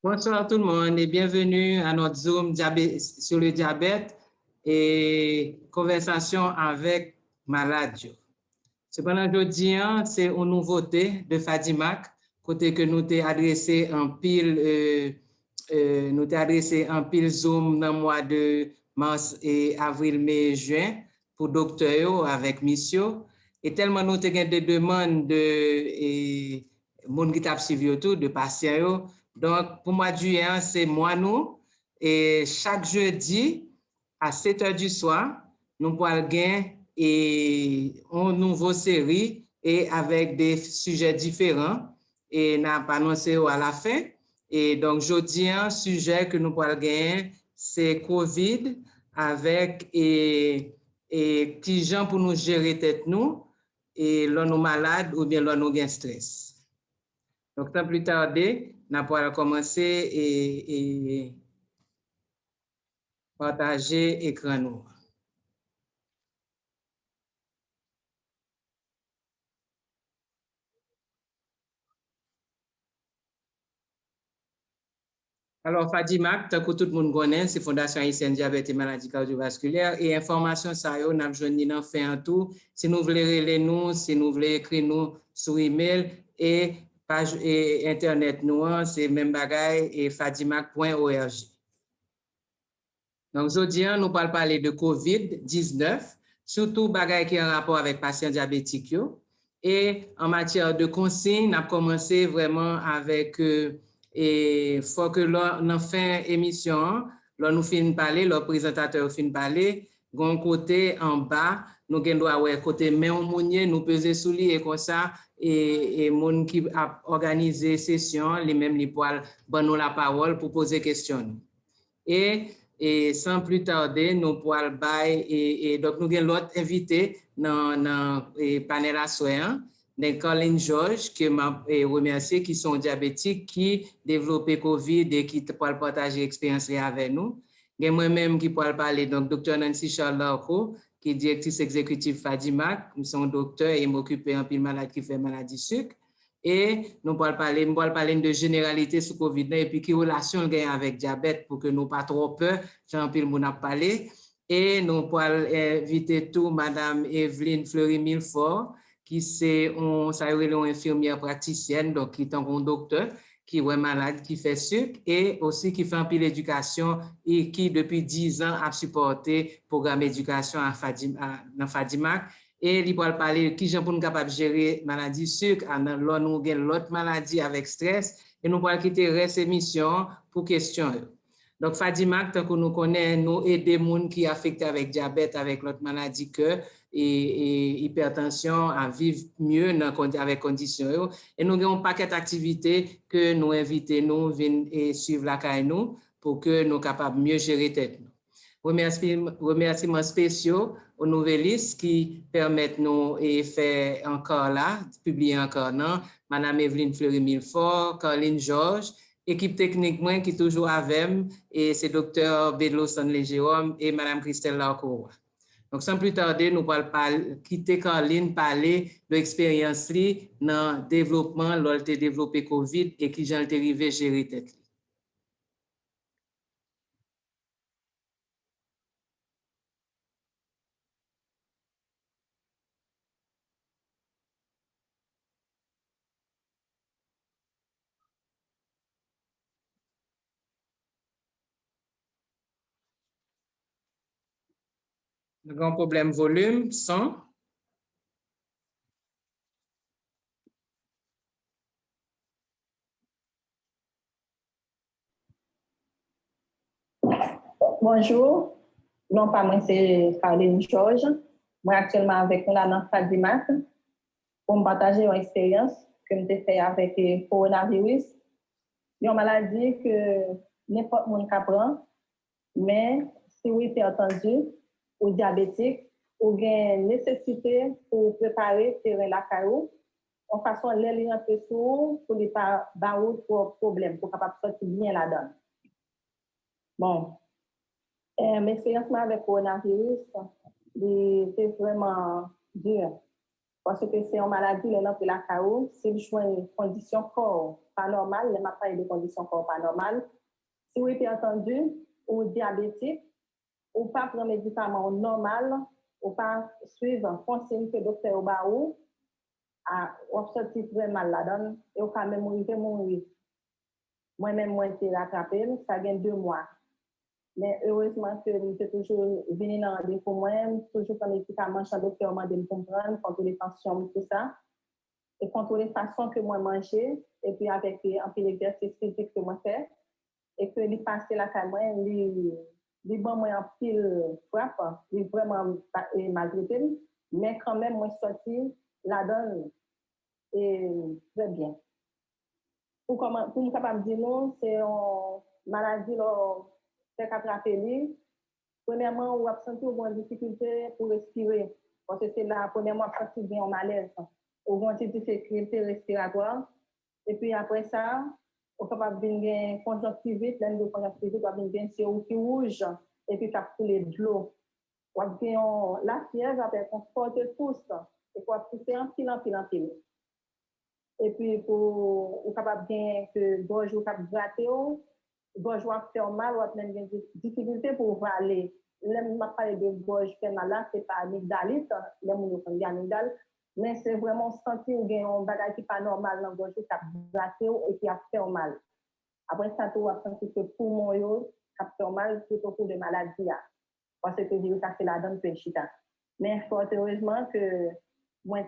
Bonsoir tout le monde et bienvenue à notre Zoom sur le diabète et conversation avec malade. Cependant, aujourd'hui, c'est une nouveauté de Fadimac, côté que nous t'ai adressé un pile, Zoom dans le mois de mars et avril, mai, juin pour docteur avec mission. Et tellement nous t'ai des demandes de monde qui t'a suivi tout, de patients. Donc, pour mois de juillet, c'est moi, nous. Et chaque jeudi, à 7 h du soir, nous pourrons gagner une nouvelle série et avec des sujets différents. Et nous avons annoncé à la fin. Et donc, jeudi, un sujet que nous pourrons gagner, c'est COVID avec qui gens pour nous gérer tête nous et là nous malades ou bien là nous gain stress. Donc, sans plus tarder, nous pourrons commencer et partager l'écran nous. Alors, Fadimac, tant que tout le monde connaît, c'est Fondation haïtienne diabète et maladies cardiovasculaires et information ça yo n'a besoin d'en faire un tout. Si nous voulez relayer nous, si nous voulez écrire nous sur email et page et internet nous, c'est même bagaille et fadimac.org. Donc, aujourd'hui, nous allons parler de COVID-19, surtout bagaille qui est en rapport avec patients diabétiques. Et en matière de consignes, nous avons commencé vraiment avec et faut que l'on fin émission, là nous fin parler, le présentateur fin parler, gon côté en bas, nous gen doit ouais côté main mounier, nous peser sous lui et comme ça et monde qui a organisé session, les mêmes les poils bon nous la parole pour poser question. Et sans plus tarder, nous pourrons bailler et donc nous avons l'autre invité dans le panel à soins, Colin George, que m'a remercié, qui sont diabétiques, qui développent COVID et qui pourront partager l'expérience avec nous. Et moi-même qui pourrais parler, donc Dr. Nancy Charles-Larco, qui est directrice exécutive Fadimac, je suis docteur et m'occupe un peu de malade qui fait maladie sucre. Et nous allons parler de généralité sur COVID et puis qui relation gagne avec diabète pour que nous pas trop peur, Jean-Pierre Moun a parlé. Et nous allons inviter tout Madame Evelyne Fleury-Milfort, qui c'est une infirmière praticienne, donc qui est un docteur, qui est malade, qui fait sucre et aussi qui fait un peu d'éducation et qui depuis 10 ans a supporté le programme d'éducation dans Fadimac. Et il va parler de qui j'en pour capable gérer maladie sucre, là nous avons l'autre maladie avec stress et nous allons quitter reste émission pour question. Donc Fadimac, tant que nous connaissons, nous aider les gens qui sont affectés avec diabète, avec l'autre maladie cœur et hypertension à vivre mieux avec conditions. Et nous avons un paquet d'activités que nous invitons, nous venir et suivre la caille nous pour que nous soyons capables de mieux gérer tête nous. Remerciements spéciaux aux nouvellistes qui permettent nous et faire encore là, publier encore non, Madame Evelyne Fleury-Milfort, Caroline Georges, équipe technique moi qui est toujours avec moi, et c'est Dr. Bedlo Stanley-Jérôme et Madame Christelle Larcourt. Donc, sans plus tarder, nous allons quitter Caroline parler de l'expérience dans le développement, lors de développer COVID et qui j'ai arrivé gérer tête. Le grand problème volume, son. Bonjour, non pas moi, c'est Caroline Georges. Moi, actuellement avec nous là dans Fadimac pour me partager une expérience que j'ai fait avec le coronavirus. C'est une maladie que n'importe qui prend, mais si vous êtes entendu ou diabétique, ou avez nécessité pour préparer terrain la caillou, en façon de les un peu sous pour ne pas avoir de problème, pour capable sortir bien là-dedans. Bon. L'expérience avec le coronavirus, c'est vraiment dur. Parce que c'est une maladie, les gens qui la KO, c'est une condition corps pas normale, les pas de conditions corps pas normales. Si vous êtes entendu, ou diabétique, ou pas prendre médicament normal, ou pas suivre conseil que le docteur Obaou, on sorti très mal là-dedans, et on quand même mourir. Moi-même, moi, j'ai rattrapé, ça gagne 2 mois. Mais heureusement que j'ai toujours venu dans rendez-vous pour moi, toujours comme médicament, chaque docteur m'a dit de comprendre, contrôler les tensions, tout ça, et contrôler la façon que moi manger, et puis avec un peu d'exercice physique que moi fais, et que les passer la caméra, les bon moi en pile frappe, les vraiment maltraité, mais quand même, moi sorti là-dedans, et très bien. Pour nous capable de dire non, c'est une maladie qui est attrapée. Premièrement, on a senti une difficulté pour respirer. Parce que c'est là, premièrement, on a senti bien en malaise. On a une difficulté respiratoire. Et puis après ça, on est capable de venir conjonctivite, l'un de conjonctivite, on va venir sur le rouge, et puis ça couler de l'eau. On va venir la fièvre, après on porte tous, et on va pousser en pile. Et puis, pour capable bien que gorge ou cap gratter, gorge ou faire mal, ou même des difficultés pour aller. L'aime m'a parlé de gorge fait mal là, c'est pas amygdalite, l'aime on dit amygdale, mais c'est vraiment sentir ou gain un bagage qui pas normal dans gorge cap gratter et qui a fait mal. Après ça, tu vas sentir que poumon yo cap fait mal tout autour de maladie là. Parce que virus ça c'est la donne péchita. Mais fort heureusement que moi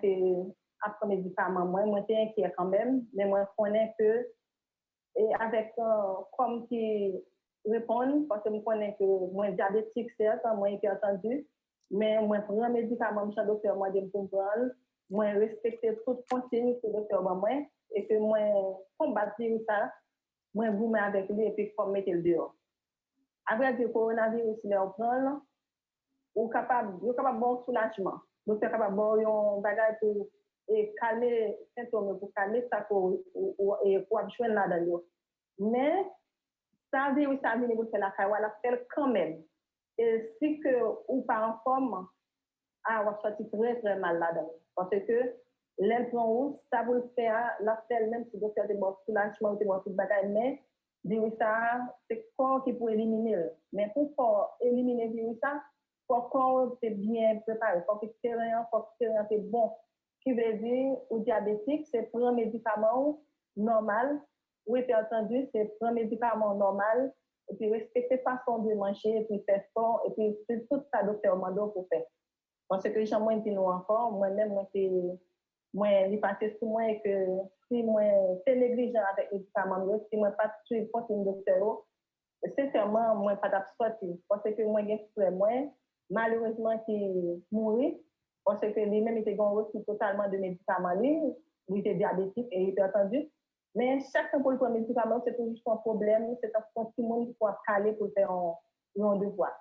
après médicaments, moi t'es inquiet quand même, mais moi je connais que et avec comme qui répondent parce que je connais que moi diabétique certes, moi hypertendu, mais moi prends médicaments chez docteur moi de me comprendre, moi respecter toute consigne que docteur moi et que moi combattre ça, moi vous met avec lui et puis comme mettre le dehors. Après le coronavirus il est prendre ou capable bon soulagement. Docteur capable bon un bagage pour et calmer symptômes pour calmer ça pour joindre là-dedans. Mais ça virus ça vient pour faire la caille la faire quand même. Et si que ou pas en forme, on va sortir très mal là-dedans. Parce que l'implant ça vous le faire la faire même si docteur est bon soulagement ou bon tout bagage mais virus ça c'est corps qui pour éliminer. Mais pour éliminer virus ça faut qu'on c'est bien préparé, faut que le terrain c'est bon. Qui veut dire, ou diabétique, c'est prendre un médicament normal, ou hypertendu, c'est prendre un médicament normal, et puis respecter la façon de manger, et puis faire sport, et puis c'est tout ça, docteur Mando, pour faire. Parce que j'ai moins dit nous encore, moi-même, moi, il passe sur moi que si moi, c'est négligent avec les médicaments, si moi, pas suivre le docteur, sincèrement, moi, pas d'absorber, parce que moi, j'ai fait moi, malheureusement, qui mourit, parce que lui-même était reçu totalement de médicaments, il était diabétique et hypertendu. Mais chaque fois pour le prendre médicament, c'est toujours un problème, c'est un petit monde qui faut caler pour faire un devoir.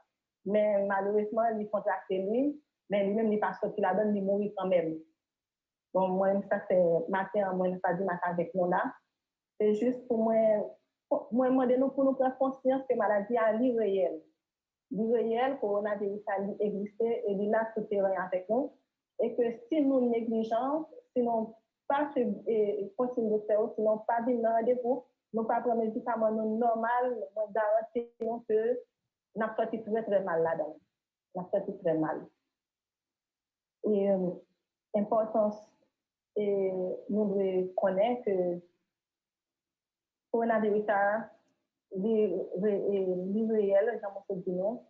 Mais malheureusement, il contracté lui, mais lui-même, il n'est pas sorti là-dedans, il mourit quand même. Donc, moi, ça c'est matin, moi, je pas dit matin avec nous là. C'est juste pour moi demander nous pour nous prendre conscience que la maladie a vie réelle. Vie réelle, coronavirus a existé et il a tout terrain avec nous. Et que si nous négligeons, si nous pas continuer de faire, si nous pas venir dans rendez-vous, nous pas prendre médicaments normal, moi garantis que nous avons sorti très mal là-dedans. Nous avons sorti très mal. Et importance, et nous devons connaître que coronavirus a vie réelle, j'en dit non,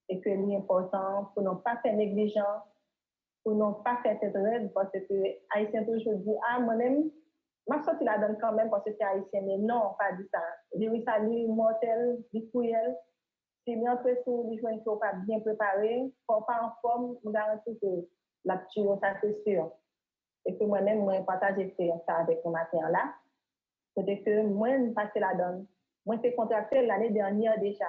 et que l'important pour ne pas faire négligence, pour ne pas faire cette règle, parce que Haïtien toujours dit, ah, moi-même, ma sortie la donne quand même parce que c'est Haïtien, mais non, pas dit ça. Le virus a lui mortel, du cruel. Si bien entre sous les jeunes qui sont pas bien préparés, pour pas en forme, je garantis que la tuer, ça c'est sûr. Et que moi-même, moi, partage l'expérience avec mon matin là. C'est que moi, je passe la donne. Moi, j'ai contracté l'année dernière déjà.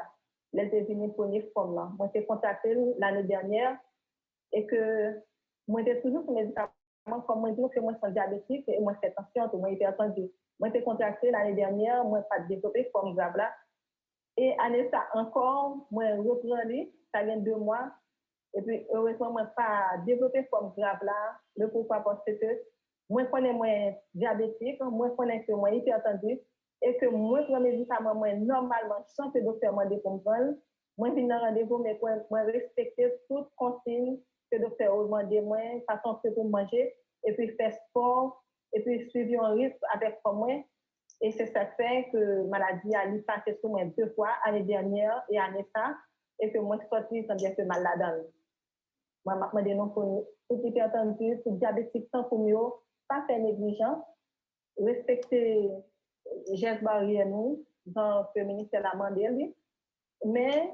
Les États-Unis pour une forme là. Moi, j'ai contracté l'année dernière et que moi, j'ai toujours sur mes médicaments comme moi, que moi, je suis diabétique et moi, je fais attention, moi, hypertendu. Moi, j'ai contracté l'année dernière, moi, pas développé forme grave là. Et année ça encore, moi, reprendre, ça vient 2 mois. Et puis, heureusement, moi, pas développé forme grave là. Le pourquoi? Parce que moi, je connais moins diabétique, moi, je connais que moi hypertendu, et que moi, je prends mes médicaments, moi, normalement, sans que le docteur m'a dit pour me prendre, moi, je viens dans rendez-vous, mais moi, respecter toute consigne que le docteur a demandé, moi, façon que pour manger, et puis faire sport, et puis suivre un rythme avec moi. Et c'est ça fait que la maladie a passé sur moi 2 fois, l'année dernière et l'année ça, et que moi, je suis sortie sans bien que malade. Moi, je demande pour tout hypertendu, tout diabétique, sans pour mieux, pas faire négligence, respecter les gestes barrières nous, dans le ministère de la Mandelle. Mais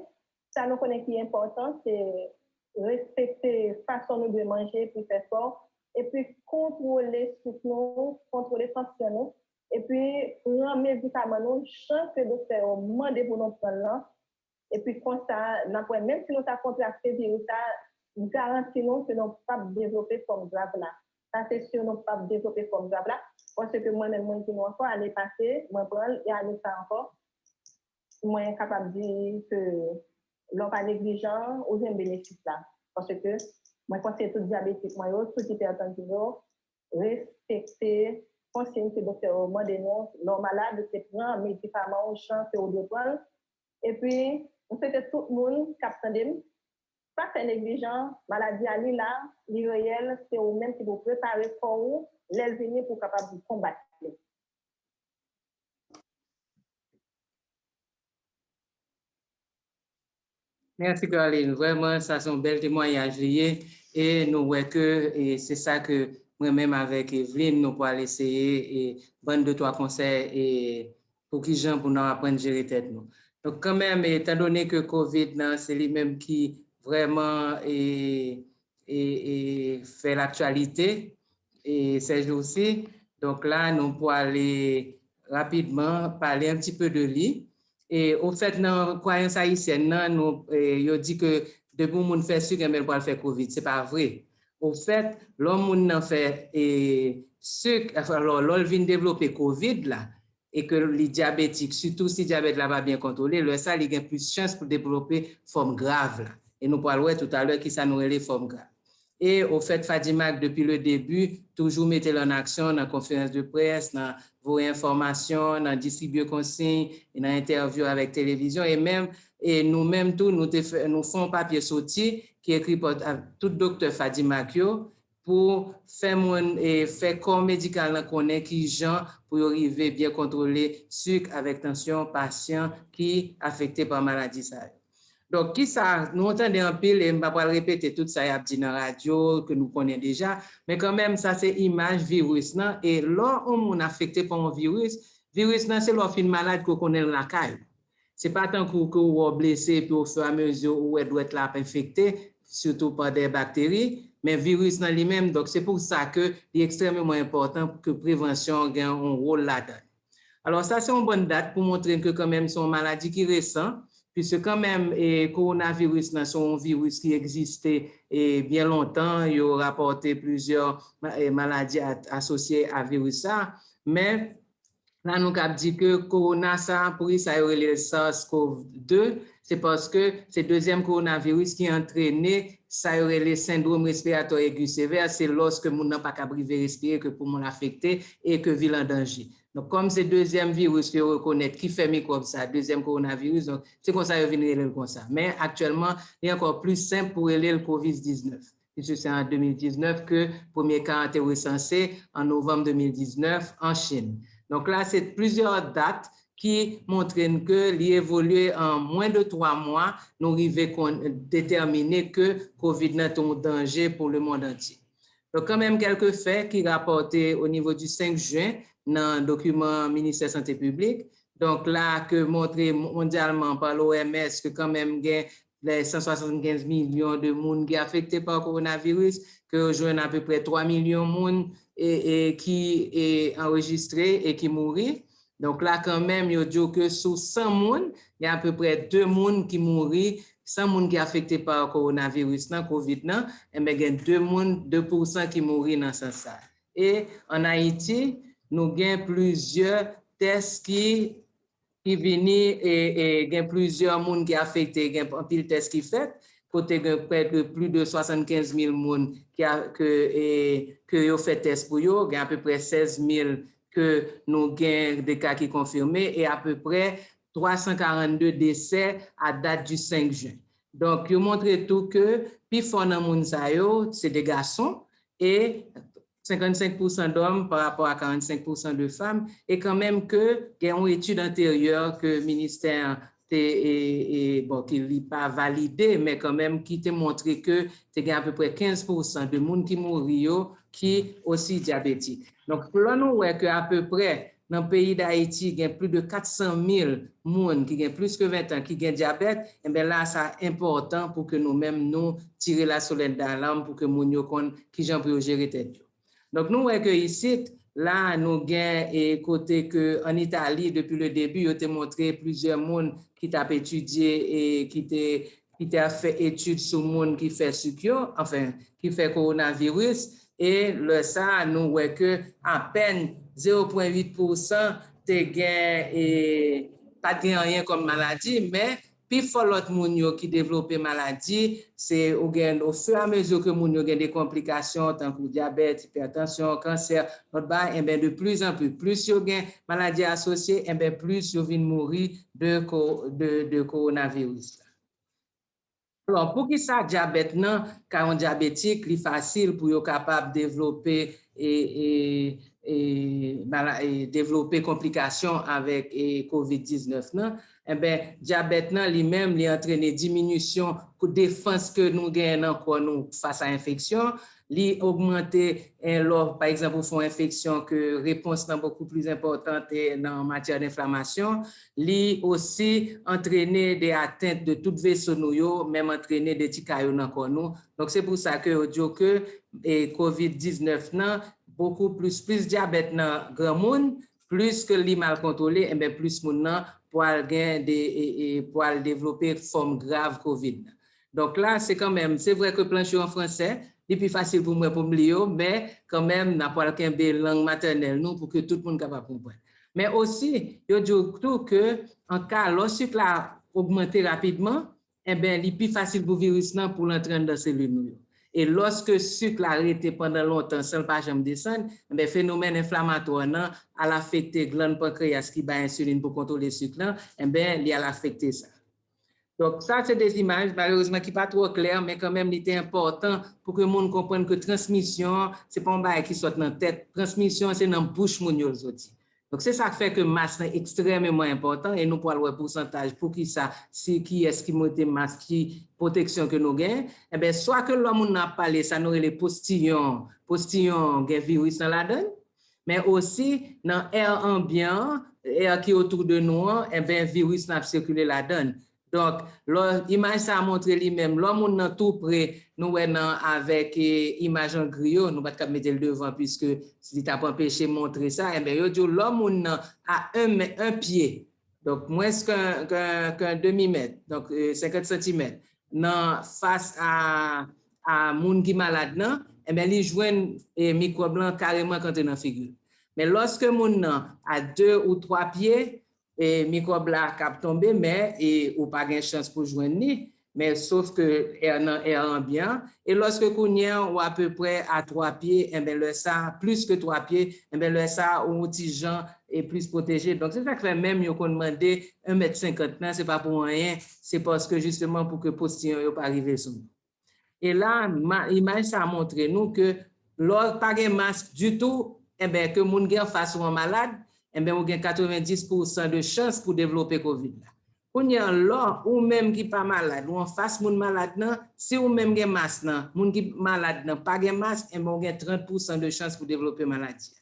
ça nous connaît qui est important, c'est respecter la façon de manger, puis faire fort, et puis contrôler ce nous, contrôler tension nous, et puis prendre médicaments nous, chance que le docteur demande pour nous prendre, et puis comme ça, même si nous avons contracté le virus, garantis-nous que nous ne pouvons pas développer comme grave là. Ça, c'est sûr, nous ne pouvons pas développer comme grave là, parce que moi-même, moi, je dis encore, l'année passée, moi, prends, et l'année ça encore, moi, je suis capable de dire que l'on pas négligent ou un bénéfice là. Parce que moi, quand c'est tout diabétique, moi, tout hypertendu, respecter, conseiller que le docteur m'a dénoncé, l'homme malade, c'est prendre un médicament au champ, c'est au départ. Et puis, on sait que tout le monde qui a pas faire négligent, maladie à lui là, l'irréel, c'est au même qui vous préparer pour vous, les venir pour capable de combattre. Merci Caroline, vraiment ça c'est un bel témoignage lié et nous voyons que c'est ça que moi-même avec Evelyne nous pourrons essayer et prendre 2-3 conseils et pour qui gens pour nous apprendre à gérer tête nous. Donc quand même étant donné que Covid c'est lui-même qui vraiment fait l'actualité et ces jours-ci, donc là nous pourrons aller rapidement parler un petit peu de lui. Et au fait, dans la croyance haïtienne, nous dit que depuis que fait sucre, mais pas faire Covid. Ce n'est pas vrai. Au fait, l'homme fait sucre, alors l'homme vient développer Covid là, et que les diabétiques, surtout si le diabète là va bien contrôlé, le ça, il y a plus de chance pour développer forme grave là. Et nous parlerons tout à l'heure qui ça nous les formes graves. Et au fait, Fadima, depuis le début, toujours mettez en action dans la conférence de presse, dans vos informations, dans distribuer consignes, dans interview avec télévision, et même, et nous-mêmes, nous faisons papier sorti qui est écrit par tout docteur Fadima Kyo pour faire corps médical qu'on est qui gens pour arriver bien contrôler sucre avec tension patient qui affecté par maladie ça. Donc, qui ça, nous entendons un pile et je ne vais pas répéter tout ça, il y a dit dans la radio que nous connaissons déjà, mais quand même, ça c'est image virus. Non? Et lorsqu'on on est affecté par un virus, c'est lorsqu'on est malade qu'on connaît la caille. Ce n'est pas tant que vous êtes blessé, puis au fur et à mesure où vous doit être là infecté, surtout par des bactéries, mais virus dans lui-même. Donc, c'est pour ça que c'est extrêmement important que la prévention ait un rôle là-dedans. Alors, ça, c'est une bonne date pour montrer que quand même, c'est une maladie qui est récente, puisque quand même, le coronavirus, c'est un virus qui existait bien longtemps. Il a rapporté plusieurs maladies associées à virus. Mais là, nous avons dit que corona, ça, pour ça, il y a le SARS-CoV-2, c'est parce que c'est le deuxième coronavirus qui a entraîné, ça y aurait le syndrome respiratoire aigu sévère, c'est lorsque nous n'avons pas qu'à respirer, que pour mon affecté et que vit en danger. Donc, comme c'est le deuxième virus que reconnaître qui fait microbe ça, deuxième coronavirus, donc c'est comme ça qu'il vient comme ça. Mais actuellement, il est encore plus simple pour élever le COVID-19. C'est en 2019 que le premier cas a été recensé en novembre 2019 en Chine. Donc là, c'est plusieurs dates qui montrent que l'évoluer en moins de 3 mois, nous arrivons à déterminer que COVID n'est un danger pour le monde entier. Donc, quand même, quelques faits qui rapportés au niveau du 5 juin dans le document ministère de la Santé publique. Donc là, que montré mondialement par l'OMS que quand même, il y a les 175 millions de monde qui sont affectés par le coronavirus, que rejoignent à peu près 3 millions de monde qui est enregistré et qui mourent. Donc là, quand même, il dit que sur 100 monde, il y a à peu près 2 monde qui mourent, 100 monde qui sont affectés par le coronavirus, COVID, et bien, il y a 2% qui mourent dans ce sens. Et en Haïti, nous avons plusieurs tests qui viennent et il y a plusieurs monde qui sont affectés, il y a un pile test qui fait. côté près de plus de 75 000 personnes que ont fait test pour eux, il y a à peu près 16 000 que nous avons des cas qui confirmés et à peu près 342 décès à date du 5 juin. Donc, ils montrent tout que plus fort dans le monde, c'est des garçons et 55% d'hommes par rapport à 45% de femmes, et quand même que il y a une étude antérieure que le ministère bon, qui n'est pas validé, mais quand même qui t'a montré que il y a à peu près 15% de monde qui mourent qui aussi diabétique. Donc, là, nous voyons qu'à peu près dans le pays d'Haïti, il y a plus de 400 000 personnes qui ont plus que 20 ans qui ont diabète. Et bien là, c'est important pour que nous-mêmes nous tirions la sonnette d'alarme pour que nous connaissions qui j'en peux gérer tête. Donc, nous voyons que ici, là, nous avons côté que en Italie, depuis le début, ils ont montré plusieurs personnes qui ont étudié et qui ont fait études sur le monde qui fait sucre, enfin, qui fait coronavirus. Et le ça, nous voyons que à peine 0,8% de pas de rien comme maladie, mais puis faut l'autre moun qui développe maladie, c'est au fur et à mesure que moun yo gagne des complications tant que diabète, hypertension, cancer, de plus en plus yo gagne maladie associée, plus yo vinn mourir de coronavirus. Alors, pour qui ça diabète non, quand on diabétique, c'est facile pour yo capable développer et développer complications avec COVID-19 non. Eh bien, diabète non lui-même lui entraîne diminution de défense que nous gagnons nous face à l'infection, lui augmenter par exemple pour une infection que réponse est beaucoup plus importante en matière d'inflammation, lui aussi entraîner des atteintes de tout vaisseau nous, même entraîner des petits cailloux dans nous. Donc c'est pour ça que dit que COVID-19 non beaucoup plus diabète dans grand monde, plus que li mal contrôlé, et bien plus moun nan pour développer forme grave COVID. Donc là, c'est quand même, c'est vrai que plancher en français, c'est plus facile pour moi pour me lire, mais quand même, n'a pas qu'une langue maternelle nous pour que tout le monde capable comprendre. Mais aussi, je dis tout que en cas lorsque la augmente rapidement, eh bien, il est plus facile pour le virus pour l'entrer dans les cellules nous. Et lorsque le sucre a arrêté pendant longtemps sans pas jamais descendre, le phénomène inflammatoire a affecté glande pancréas qui bat insuline pour contrôler le sucre, il a affecté ça. Donc ça, c'est des images malheureusement qui ne sont pas trop claires, mais quand même, il était important pour que le monde comprenne que transmission, ce n'est pas un bail qui sort dans la tête. Transmission, c'est dans la bouche de aussi. Donc, c'est ça qui fait que le masque est extrêmement important et nous pouvons le pourcentage pour qui ça, c'est qui est-ce qui monte masque, qui protection que nous gagnons. Eh bien, soit que l'homme n'a pas parlé, ça nous les postillons, virus dans la donne, mais aussi dans l'air ambiant, l'air qui est autour de nous, eh bien, virus n'a circulé la donne. Donc, l'image ça a montré lui-même, l'homme n'a tout près, nous avec image en griot, nous ne pouvons pas mettre le devant puisque si tu n'as pas empêché de montrer ça, eh bien, l'homme a un pied, donc moins qu'un demi-mètre, donc 50 cm, face à moun qui malade, eh bien, il joue un microbe blanc carrément quand il est dans la figure. Mais lorsque moun a 2 ou 3 pieds, et microbe là cap tomber mais ou pas gain chance pour joindre ni mais sauf que air ambiant et lorsque kounya ou à peu près à 3 pieds et ben le ça plus que 3 pieds et ben le ça ou petit gens est plus protégé. Donc c'est ça que fait même yo qu'on demander 1,50 m, c'est pas pour rien, c'est parce que justement pour que postillon yo pas arriver sur nous. Et là image ça a montré nous que lors pas gain masque du tout et ben que moun gen face ou malade, eh bien, on a 90% de chances pour développer COVID. On y a là, ou même qui pas malade, ou en face moun malade, si ou même gen masque, moun qui malade, pas gen masque, eh bien, on a 30% de chances pour développer maladie.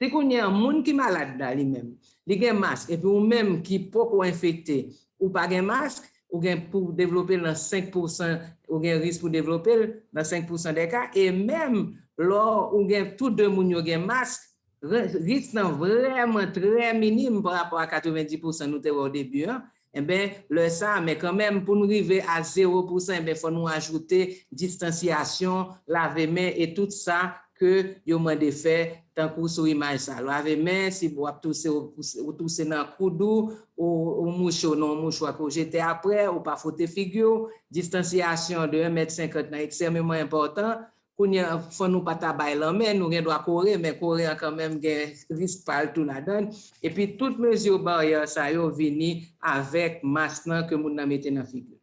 C'est qu'on y a un moun qui malade lui-même, il gen masque, et puis ou même qui peut infecté, ou pas gen masque, ou gen pour développer dans 5%, ou gen risque pour développer dans 5% des cas, et même là, ou gen tout deux moun yo gen masque, risque vraiment très minime par rapport à 90% nous au début. Eh bien, le ça, mais quand même, pour nous arriver à 0%, il faut nous ajouter distanciation, laver main et tout ça que nous avons fait tant que sur image ça. Laver main, si vous toussez dans le coudou, ou moucho, non mouchoir que j'étais après, ou pas frotter figure, distanciation de 1,50 m est extrêmement important. Il faut nous pas tabailler la main, nous doit courir, mais courir quand même risque partout là-dedans. Et puis, toutes mesures barrières, ça y est, avec masque que nous avons mis dans la figure.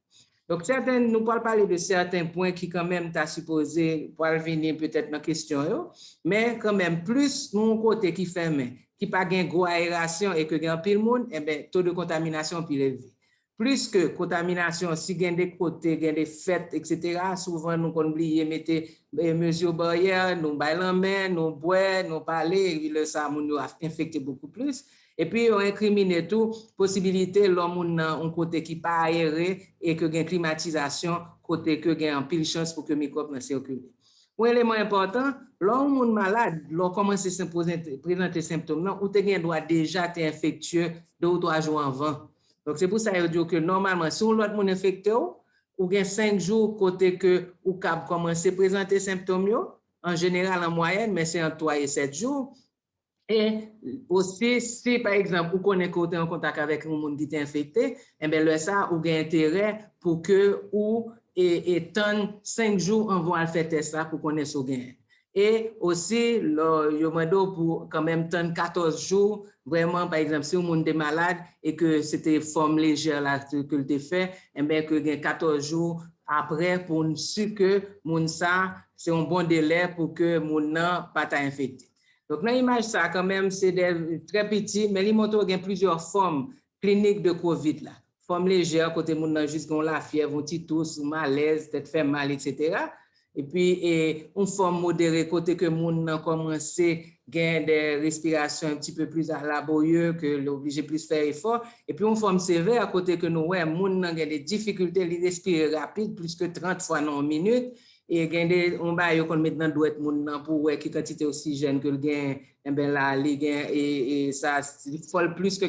Donc, nous pouvons parler de certains points qui quand même t'as supposé pour venir peut-être dans la question, mais quand même plus nous côté qui ferme, qui pas gain gros aération et que gain pile monde, eh ben taux de contamination plus élevé. Plus que contamination, si gain des côtés, gain des fêtes, etc., souvent nous oublions mettre mesures barrières, nous baillons main, nous boire, nous parler, le ça nous a infecté beaucoup plus. Et puis, on incrimine tout, possibilité, l'homme un côté qui pas aéré et que gain climatisation, côté que gain en pile chance pour que microbes circulent. Un élément important, l'homme malade, l'on commence à présenter symptômes, ou te gain doit déjà être infectieux 2 ou 3 jours avant. Donc, c'est pour ça que normalement, si on l'autre monde infecté, ou gain 5 jours côté que ou cap commencer à présenter symptômes, en général en moyenne, mais c'est en 3 et 7 jours. Et aussi, si par exemple, vous connaissez que vous êtes en contact avec un monde qui est infecté, eh bien, là, ça, vous avez intérêt pour que vous attendez 5 jours avant de faire test pour connaître ce gain. Et aussi, vous demandez pour quand même 14 jours, vraiment, par exemple, si vous êtes malade et que c'était forme légère là, que vous avez fait, eh bien, que vous avez 14 jours après pour sûr que ça, c'est un bon délai pour que vous n'ayez pas été infecté. Donc, dans l'image, ça, quand même, c'est très petit, mais il montre qu'il y a plusieurs formes cliniques de COVID. Là. Forme légère, côté moun nan juste la fièvre, un petit tous, malaise, tête fait mal, etc. Et puis, une forme modérée, côté que moun nan commence à gagner des respirations un petit peu plus laborieuses, que l'obligé plus faire effort. Et puis, une forme sévère, côté que nous, ouais, moun nan gagne des difficultés à respirer rapide, plus que 30 fois dans une minute. Et gagner on va yo kon maintenant doit être moun nan pour ouais qui quantité oxygène que le gain ben là les gain et ça il faut plus que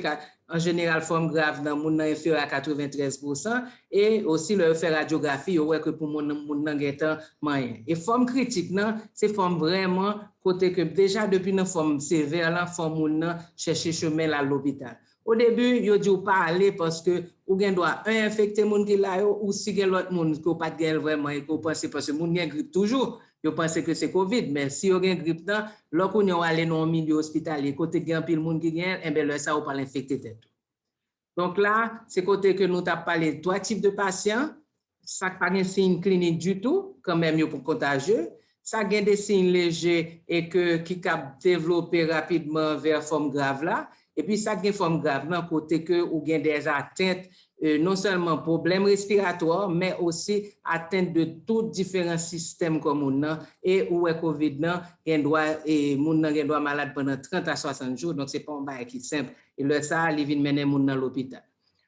en général forme grave dans moun nan inférieur à 93% et aussi le faire radiographie ouais que pour moun nan gain moyen et forme critique non c'est forme vraiment côté que déjà depuis une forme sévère là forme moun nan chercher chemin à l'hôpital. Au début, yo dit pas aller parce que ou gen doit infecter moun qui là ou si gen l'autre moun qui pas gen vraiment et ko pense parce que moun gen grippe toujours, yo pense que c'est Covid mais si yo gen grippe là, lorsqu'on yo aller dans milieu hospitalier côté gen pile moun qui gen, ben là ça ou pas l'infecter tête. Donc là, c'est côté que nous t'a parlé 3 types de patients, ça pas un signe clinique du tout, quand même yo pour contagieux. Ça a des signes légers et que qui cap développer rapidement vers forme grave là. Et puis, ça a une forme grave, dans côté que ou gain des atteintes, non seulement problèmes respiratoires, mais aussi atteintes de tous différents systèmes comme on a, et où est COVID, et doit malade pendant 30 à 60 jours, donc c'est pas un bail qui est simple. Et là, ça, il vient mener moun dans l'hôpital.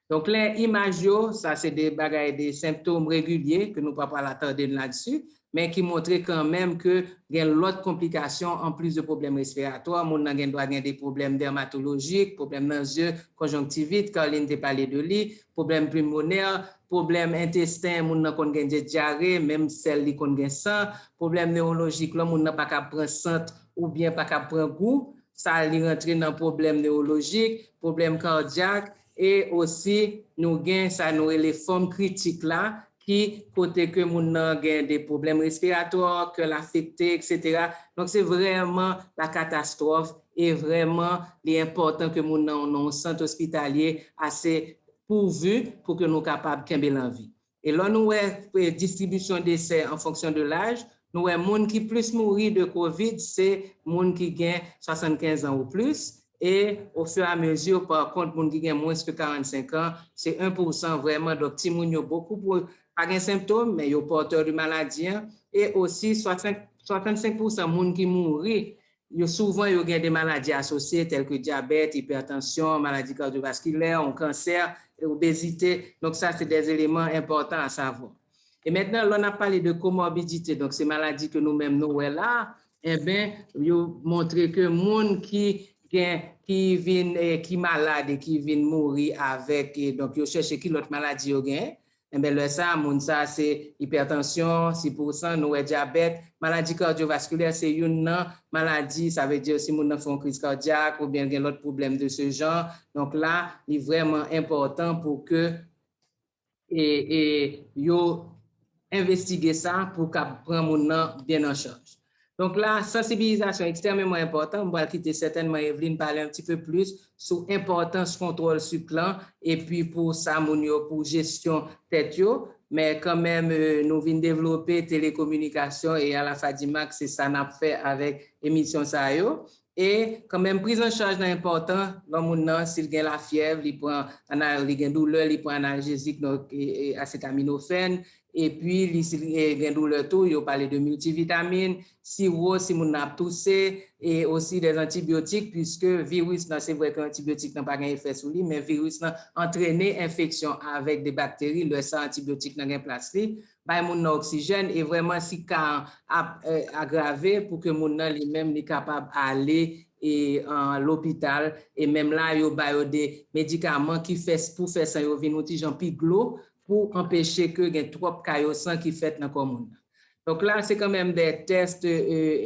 Donc, les images, ça, c'est des bagailles, des symptômes réguliers que nous ne pouvons pas l'attendre là-dessus, mais qui montraient quand même que il y a l'autre complication en plus de problèmes respiratoires, mon doit avoir des problèmes dermatologiques, problèmes naseux, conjonctivite, Caroline t'a parlé de lui, problèmes pulmonaires, problèmes intestins, mon n'a kon gen diarrhée, même celle li kon gen sang, problèmes neurologiques, là mon n'a pas qu'à prendre centre ou bien pas qu'à prendre goût, ça li rentrer dans problèmes neurologiques, problèmes cardiaques et aussi nous gain ça nous les formes critiques là qui côté que moun nan gen des problèmes respiratoires, que l'affecté, etc. Donc, c'est vraiment la catastrophe et vraiment l'important que moun nan un centre hospitalier assez pourvu pour que nous capables de kembe l'envie. Et là, nous avons distribution d'essais en fonction de l'âge. Nous avons moun qui plus mourir de COVID, c'est moun qui gagne 75 ans ou plus. Et au fur et à mesure, par contre, moun qui gagne moins que 45 ans, c'est 1% vraiment. Donc, ti moun yo beaucoup pour pas de symptômes, mais ils sont porteurs de maladie. Et aussi, 65% de gens qui mourent, souvent, ils ont des maladies associées telles que diabète, hypertension, maladie cardiovasculaire, cancer, obésité. Donc, ça, c'est des éléments importants à savoir. Et maintenant, on a parlé de comorbidité. Donc, ces maladies que nous-mêmes, nous, là, eh bien, ils ont montré que les gens qui malades et qui viennent mourir avec, donc, ils cherchent qui l'autre maladie ils ont. eh bien, le ça, moun ça, c'est hypertension, 6%, nous, diabète, maladie cardiovasculaire, c'est une maladie, ça veut dire si moun fait une crise cardiaque ou bien l'autre problème de ce genre. Donc là, il est vraiment important pour que yo investiguer ça pour qu'on prenne moun bien en charge. Donc là, sensibilisation extrêmement importante. On va quitter certainement Evelyne parler un petit peu plus sur l'importance contrôle sur plan et puis pour ça, pour gestion tête yo. Mais quand même, nous venons développer télécommunication et à la FADIMAC, c'est ça qu'on a fait avec l'émission Sayo. Et quand même, prise en charge est important. L'homme, s'il a la fièvre, il prend une douleur, il prend un analgésique, acétaminophène. Et puis, s'il a une douleur, il parle de multivitamines, sirop, si on a toussé, et aussi des antibiotiques, puisque le virus, c'est vrai qu'un antibiotique n'a pas d'effet sur lui, mais le virus a entraîné infection avec des bactéries, le sang antibiotique n'a pas place. Bah, mon oxygène et vraiment si cas aggravé pour que mon lui-même est capable d'aller à l'hôpital et même là il y a des médicaments qui fait pour faire ça yo vinn outil Jean Piglo pour empêcher que y ait trop caillou sang qui fait dans commune. Donc là c'est quand même des tests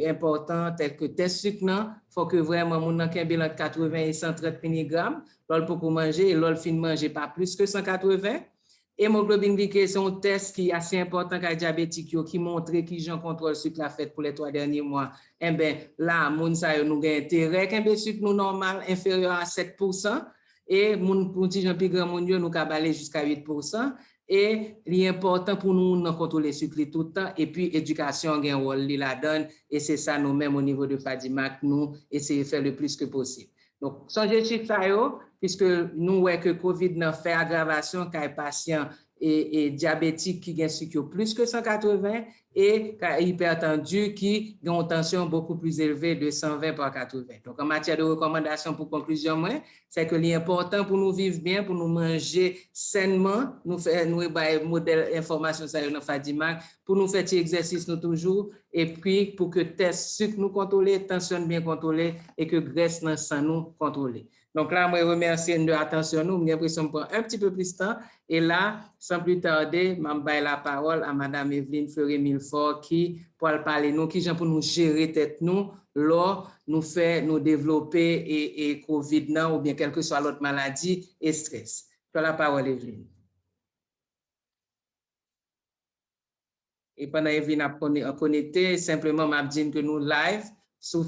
importants tels que test sucre, faut que vraiment mon nan kembe entre 80 et 130 mg, l'ol pour manger et l'ol fin manger pas plus que 180. Hémoglobine glycée, c'est un test qui est assez important pour les diabétiques qui montre qui j'en contrôle sucre la fête pour les 3 derniers mois. Eh bien, là, moun sa yo nous avons intérêt qu'un sucre nous normal inférieur à 7%. Et moun pour petit plus grand moun yo nous ka aller jusqu'à 8%. Et l'important pour nous de contrôler le sucre tout le temps. Et puis, éducation a un rôle la donne. Et c'est ça nous-mêmes au niveau de FADIMAC, nous essayons de faire le plus que possible. Donc, songez chiffre ça yo, puisque nous voyons que COVID n'a fait aggravation quand les patients et diabétiques qui ont sucre plus que 180 et hypertendus qui ont une tension beaucoup plus élevée de 120 par 80. Donc, en matière de recommandation pour conclusion, c'est que l'important pour nous vivre bien, pour nous manger sainement, nous faire modèle information ça dans FADIMAC, pour nous faire exercice nous toujours, et puis pour que test sucre nous contrôler, tension bien contrôlée et que graisse dans sang nous contrôler. Donc là, je remercie de l'attention. Nous, j'ai l'impression de prendre un petit peu plus de temps. Et là, sans plus tarder, je vais la parole à Mme Evelyne Fleury-Milfort qui pourra parler nous, qui pour nous gérer tête nous, là, nous faire, nous développer et COVID ou bien quelle que soit l'autre maladie et stress. Tu as la parole, Evelyne. Et pendant Evelyne a connecté, simplement, m'a dit que nous live sur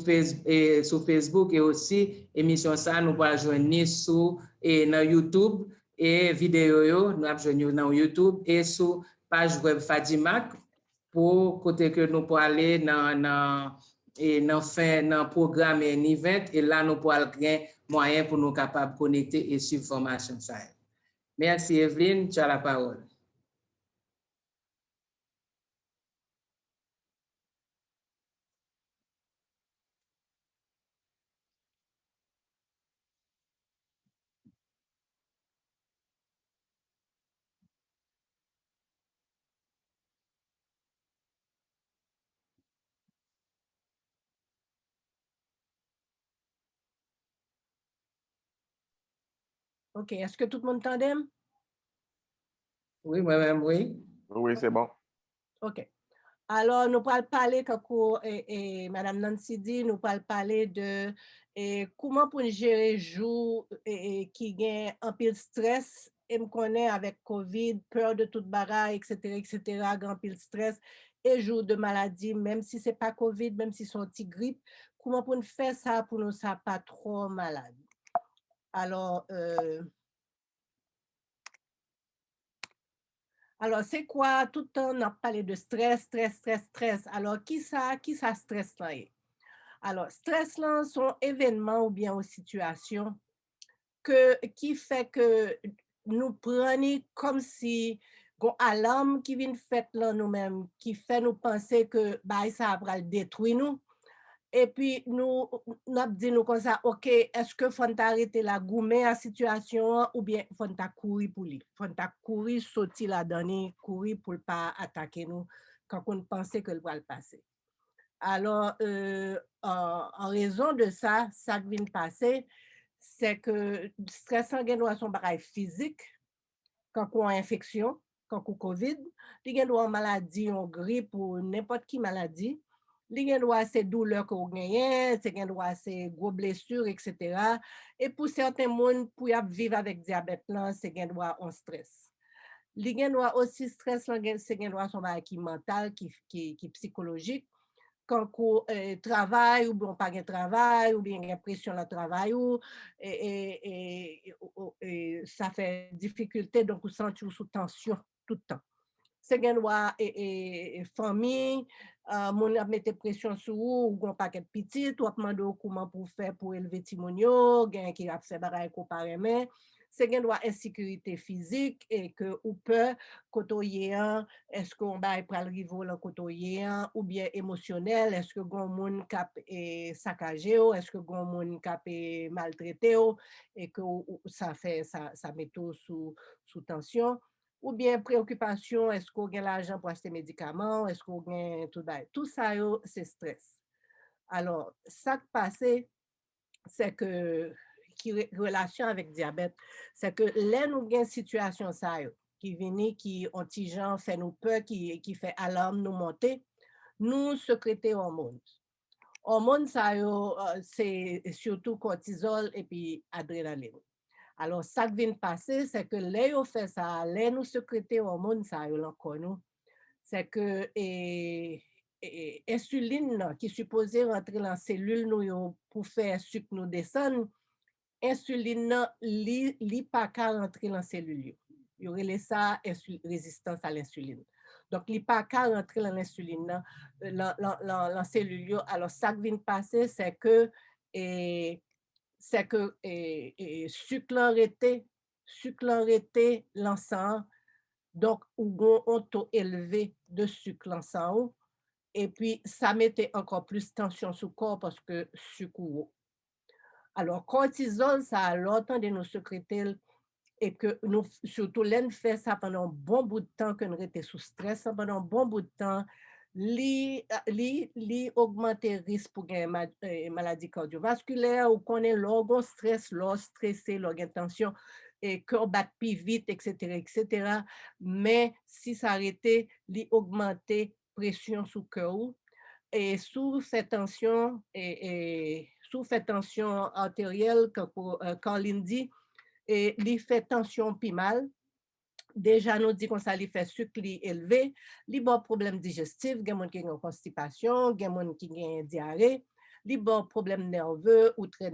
Facebook et aussi émission ça nous pourrons joindre sur dans YouTube et vidéo nous joindre dans YouTube et sur page web FADIMAC pour côté que nous pourrons aller dans programme et un event et là nous pourrons gagner moyen pour nous capables de connecter et suivre formation ça. Merci Evelyne, tu as la parole. OK. Est-ce que tout le monde t'entend? Oui, moi-même, oui. Oui, c'est bon. OK. Alors, nous allons parler, comme Mme Nancy dit, nous allons parler de comment pour gérer jour qui gagne un peu de stress, et me connaît avec COVID, peur de toute bagaille, etc., grand pile de stress, et jour de maladie, même si ce n'est pas COVID, même si c'est un petit grippe, comment pour nous faire ça pour nous ne pas trop malade? Alors, c'est quoi? Tout le temps, on a parlé de stress. Alors, qui ça stress là? Alors, stress là, sont événements ou bien aux situations qui fait que nous prenons comme si une alarme qui vient faite là nous-mêmes, qui fait nous penser que bah, ça va détruire nous. Et puis, nous dit nous comme ça, OK, est-ce que faut arrêter la goumer à situation ou bien faut courir pour lui? Faut courir, sauter la dernière, courir pour ne pas attaquer nous quand on pensait que le va le passer. Alors, en raison de ça, ça qui vient de passer, c'est que le stress sanguin doit son bagage physique, quand on a une infection, quand au COVID, li gen droit maladie, en grippe ou n'importe qui maladie, li gen droit c'est douleur qu'on gagne, c'est gen droit c'est gros blessures, etc. Et pour certains monde, pour y vivre avec diabète là, c'est gen droit en stress. Li gen droit aussi stress là, c'est gen droit son bagay qui mental, qui psychologique. Quand on travaille ou bien pas de travail ou bien il y a pression dans le travail ou ça fait difficulté donc on sent sous tension tout le temps. C'est gen droit famille mon a mettre pression sur ou gon paquet petit ou demander comment pour faire pour élever timonio gen qui a fait bagarre ko paremen c'est gen droit insécurité physique et que ou peur côtoyer est-ce qu'on va pral rivo là côtoyer ou bien émotionnel est-ce que gon moun cap saccagé est-ce que gon moun cap maltraité et que ça fait ça met tout sous tension ou bien préoccupation, est-ce qu'on a l'argent pour acheter médicaments, est-ce qu'on a tout ça, c'est stress. Alors, ça qui passe, c'est que, qui relation avec diabète, c'est que là, nous avons une situation ça, qui vient, qui anti-gens, fait nous peur, qui fait alarme nous monter, nous sécréter hormones. Hormones, ça, c'est surtout cortisol et puis adrénaline. Alors, ça qui vient de passer, c'est que les on fait ça, les nous sécréter hormones, ça y est nous, c'est que insuline qui est supposée rentrer dans la cellule nous pour faire sucre nous descendre, insuline li pas qu'à rentrer dans la cellule. Il y aurait ça résistance à l'insuline. Donc, il pas qu'à rentrer dans l'insuline, dans la cellule. Alors, ça qui vient de passer, c'est que sucre arrêté l'encens donc ou un taux élevé de sucre l'encens et puis ça mettait encore plus tension sur le corps parce que sucre alors cortisol ça a longtemps de nous sécréter et que nous surtout l'en fait ça pendant un bon bout de temps que nous étions sous stress pendant un bon bout de temps li augmenter risque pour une maladie cardiovasculaire ou connaît l'orgon stress, l'or stressé, l'orgon tension et cœur bat plus vite, etc. Mais si ça arrêtait, li augmenter pression sous cœur et sous fait tension sous fait tension artérielle quand dit et li fait tension pi mal. Déjà, nous dit qu'on ça li fait sucre élevé, li bon problème digestif, gen moun ki gen constipation, gen moun ki gen diarrhée, li bon problème nerveux ou très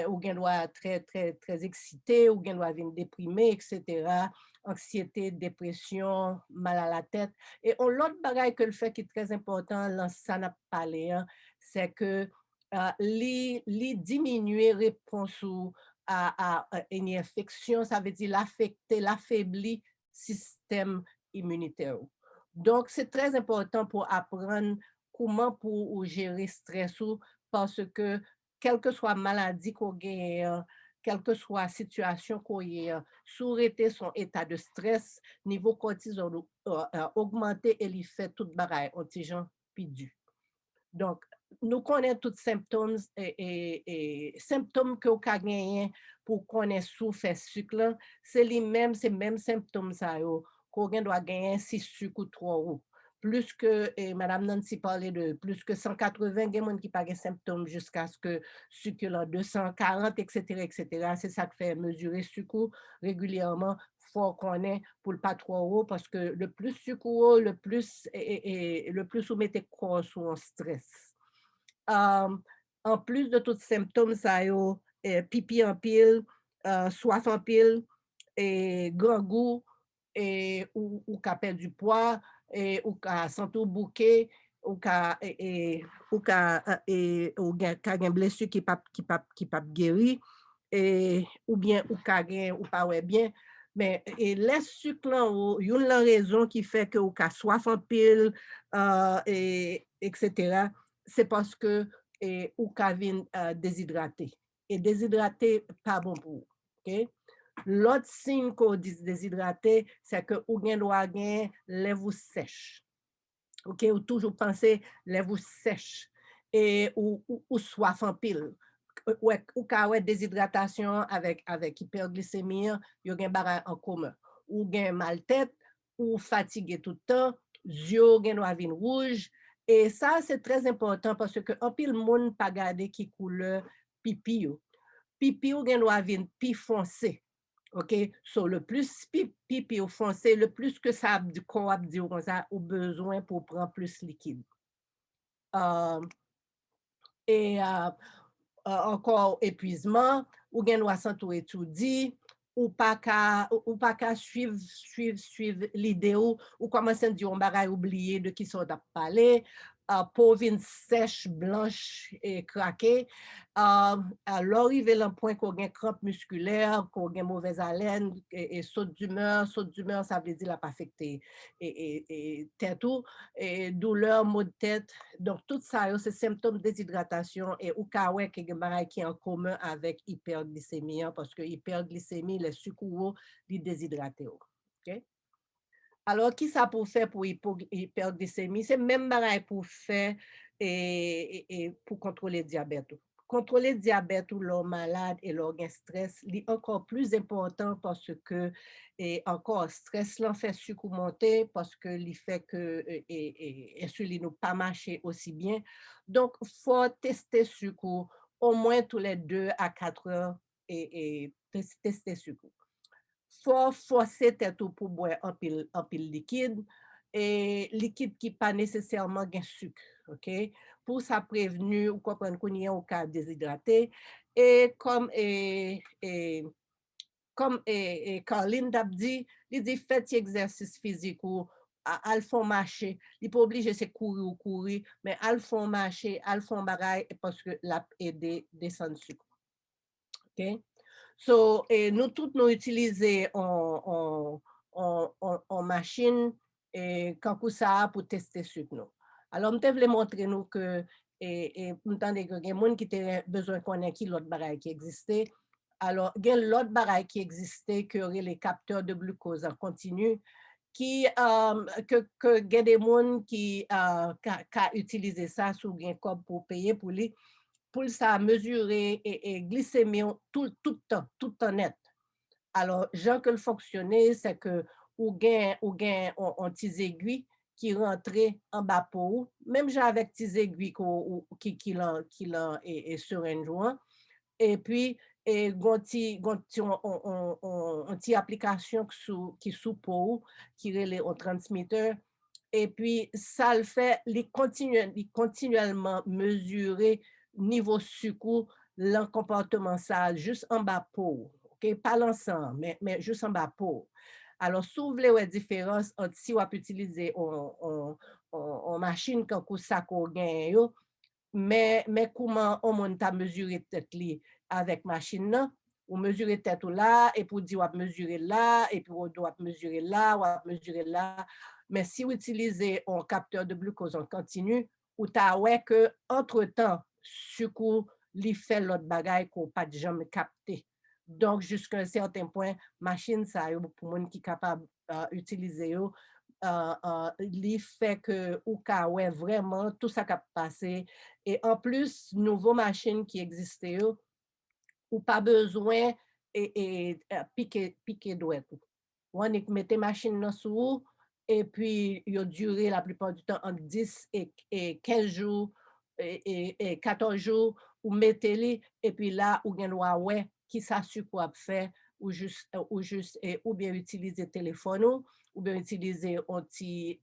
ou gen doit très excité ou gen doit venir déprimé, etc. Anxiété, dépression, mal à la tête. Et l'autre bagay que le fait qui est très important, là, ça n'a pas parlé, c'est que li diminuer réponse à une infection, ça veut dire l'affecter, l'affaiblir système immunitaire. Donc, c'est très important pour apprendre comment pour gérer stress parce que quelle que soit maladie qu'on gagne, quelle que soit la situation qu'on ait, sous-rété son état de stress, niveau cortisol augmenté et il fait tout bagaille, antigen pidu. Donc, nous connaissons tous les symptômes et symptômes que vous avez gagnés pour connaître sous fait sucre, c'est les mêmes symptômes qu'on doit gagner si sucre ou trop. Plus que, Madame Nancy parlait de plus que 180, il y a des gens qui n'ont pas de symptômes jusqu'à ce que sucre là 240, etc. C'est ça qui fait mesurer sucre régulièrement. Faut qu'on ait pour le pas trop haut parce que le plus sucre, le plus vous mettez corps sous un stress. En plus de tous les symptômes, ça y est, pipi en pile, soif en pile, et grand goût, et ou qu'a perdu du poids, et ou qu'a senti bouquet, ou qu'a une blessure qui pas guéri, et ou bien ou qu'a ou pas ouais bien. Mais et les sucres là, une la raison qui fait que ou qu'a soif en pile, etc. C'est parce que ou kavin déshydraté. Et déshydraté, pas bon pour vous. Okay? L'autre signe qu'on dit déshydraté, c'est que ou gen doit gen lèvres sèches. OK, ou toujours penser lèvres sèches et ou soif en pile. Ou ka déshydratation avec hyperglycémie, yo gen bagay en commun. ou gen mal tête, ou fatigué tout le temps, yeux gen doit vin rouge. Et ça, c'est très important parce que en pile monde pas garder qui couleur pipi yo. Pipi ou gen doit vin pi foncé. OK? So, le plus pipi ou foncé, le plus que ça qu'on a dit comme ça, ou besoin pour prendre plus liquide. Et encore épuisement, ou gen doit s'entour étudier, ou pas qu'à suivre l'idée ou commencer à dire on bagay oublier de qui sont à parler, peau vin sèche, blanche et craquée. Alors, il y a un point qu'on a une crampe musculaire, qu'on a une mauvaise haleine et saute d'humeur. Saute d'humeur, ça veut dire la pas affecté et tête ou, et douleur, maux de tête. Donc, tout ça, c'est symptômes de déshydratation et ou ka wè qui est en commun avec hyperglycémie, parce que hyperglycémie, les sucres, ils déshydratés. OK? Alors, qui ça pour faire pour hyperglycémie? C'est même pareil pour faire et pour contrôler le diabète. Contrôler le diabète ou l'homme malade et l'organe stress, c'est encore plus important parce que, et encore, stress l'en fait sucre monter parce que il fait que insuline nous pas marcher aussi bien. Donc, faut tester sucre au moins tous les 2 à 4 heures et tester sucre. Faut forcer tête ou pour boire un pile liquide et liquide qui pas nécessairement gain sucre, OK? Pour ça prévenir ou comprendre qu'on y a au cas déshydraté et comme Caroline d'a dit, il dit faites exercice physique ou al font marcher, il pas obligé c'est courir, mais al font marcher, al font bagaille parce que l'a aider descendre sucre. OK? So, et nous tous nous utilisons en machine et quand ça pour tester sur nous. Alors, je voulais montrer nous que nous avons des gens qui ont besoin de connaître qui l'autre bagaille qui existait. Alors, il y a l'autre bagaille qui existait que les capteurs de glucose en continu qui que y a des gens qui utilisent ça sous un code pour payer pour ça mesurer et glycémie tout le temps net. Alors, genre que le fonctionner, c'est que ou gain on petits aiguilles qui rentraient en bas pour même j'ai avec petits aiguilles qui et sur un joint et puis et gonti on application qui sous pour qui relais au transmetteur et puis ça le fait les continuellement mesurer niveau sucre le comportement ça juste en bas pour OK pas l'ensemble mais juste en bas pour alors si vous voulez une différence entre si on utiliser en machine comme ça qu'on gagne mais comment on monte à mesurer tête li avec machine là ou mesurer tête là et pour dire on mesurer là et puis on doit mesurer là ou mesurer là mais si vous utilisez un capteur de glucose en continu ou ta ouais que entre temps sucre li fait l'autre bagaille qu'on pas jamais capté donc jusqu'à un certain point machine ça pour monde qui capable utiliser li fait que ou ka ouais vraiment tout ça qui a passé et en plus nouveau machine qui existait ou pas besoin piquer douette on mettait machine dans sous et puis il a duré la plupart du temps entre 10 et 15 jours et 14 jours ou mettez-les et puis là ou gen ouais qui s'assure quoi faire ou juste ou bien utiliser téléphone ou bien utiliser un petit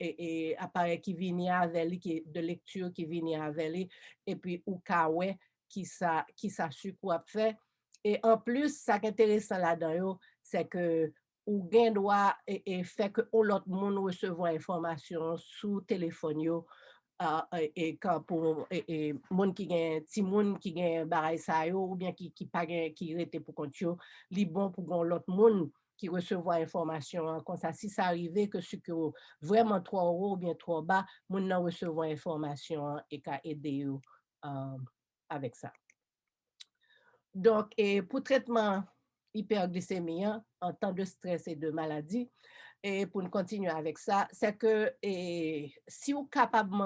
appareil qui vient avec qui de lecture qui vient avec et puis ou ouais qui s'assure quoi faire et en plus ça qui est intéressant là-dedans c'est que ou gen doit et fait que l'autre monde recevoir information sous téléphone yo et quand pour et monde qui gagne ti monde qui gagne baray sa yo ou bien qui pas qui rete pour compte yo li bon pour l'autre monde qui recevoir information comme ça si ça arrivait que ce que vraiment trop haut ou bien trop bas monde nan recevoir information et ka aider yo avec ça. Donc, et pour traitement hyperglycémie en temps de stress et de maladie, et pour nous continuer avec ça, c'est que si vous êtes capable de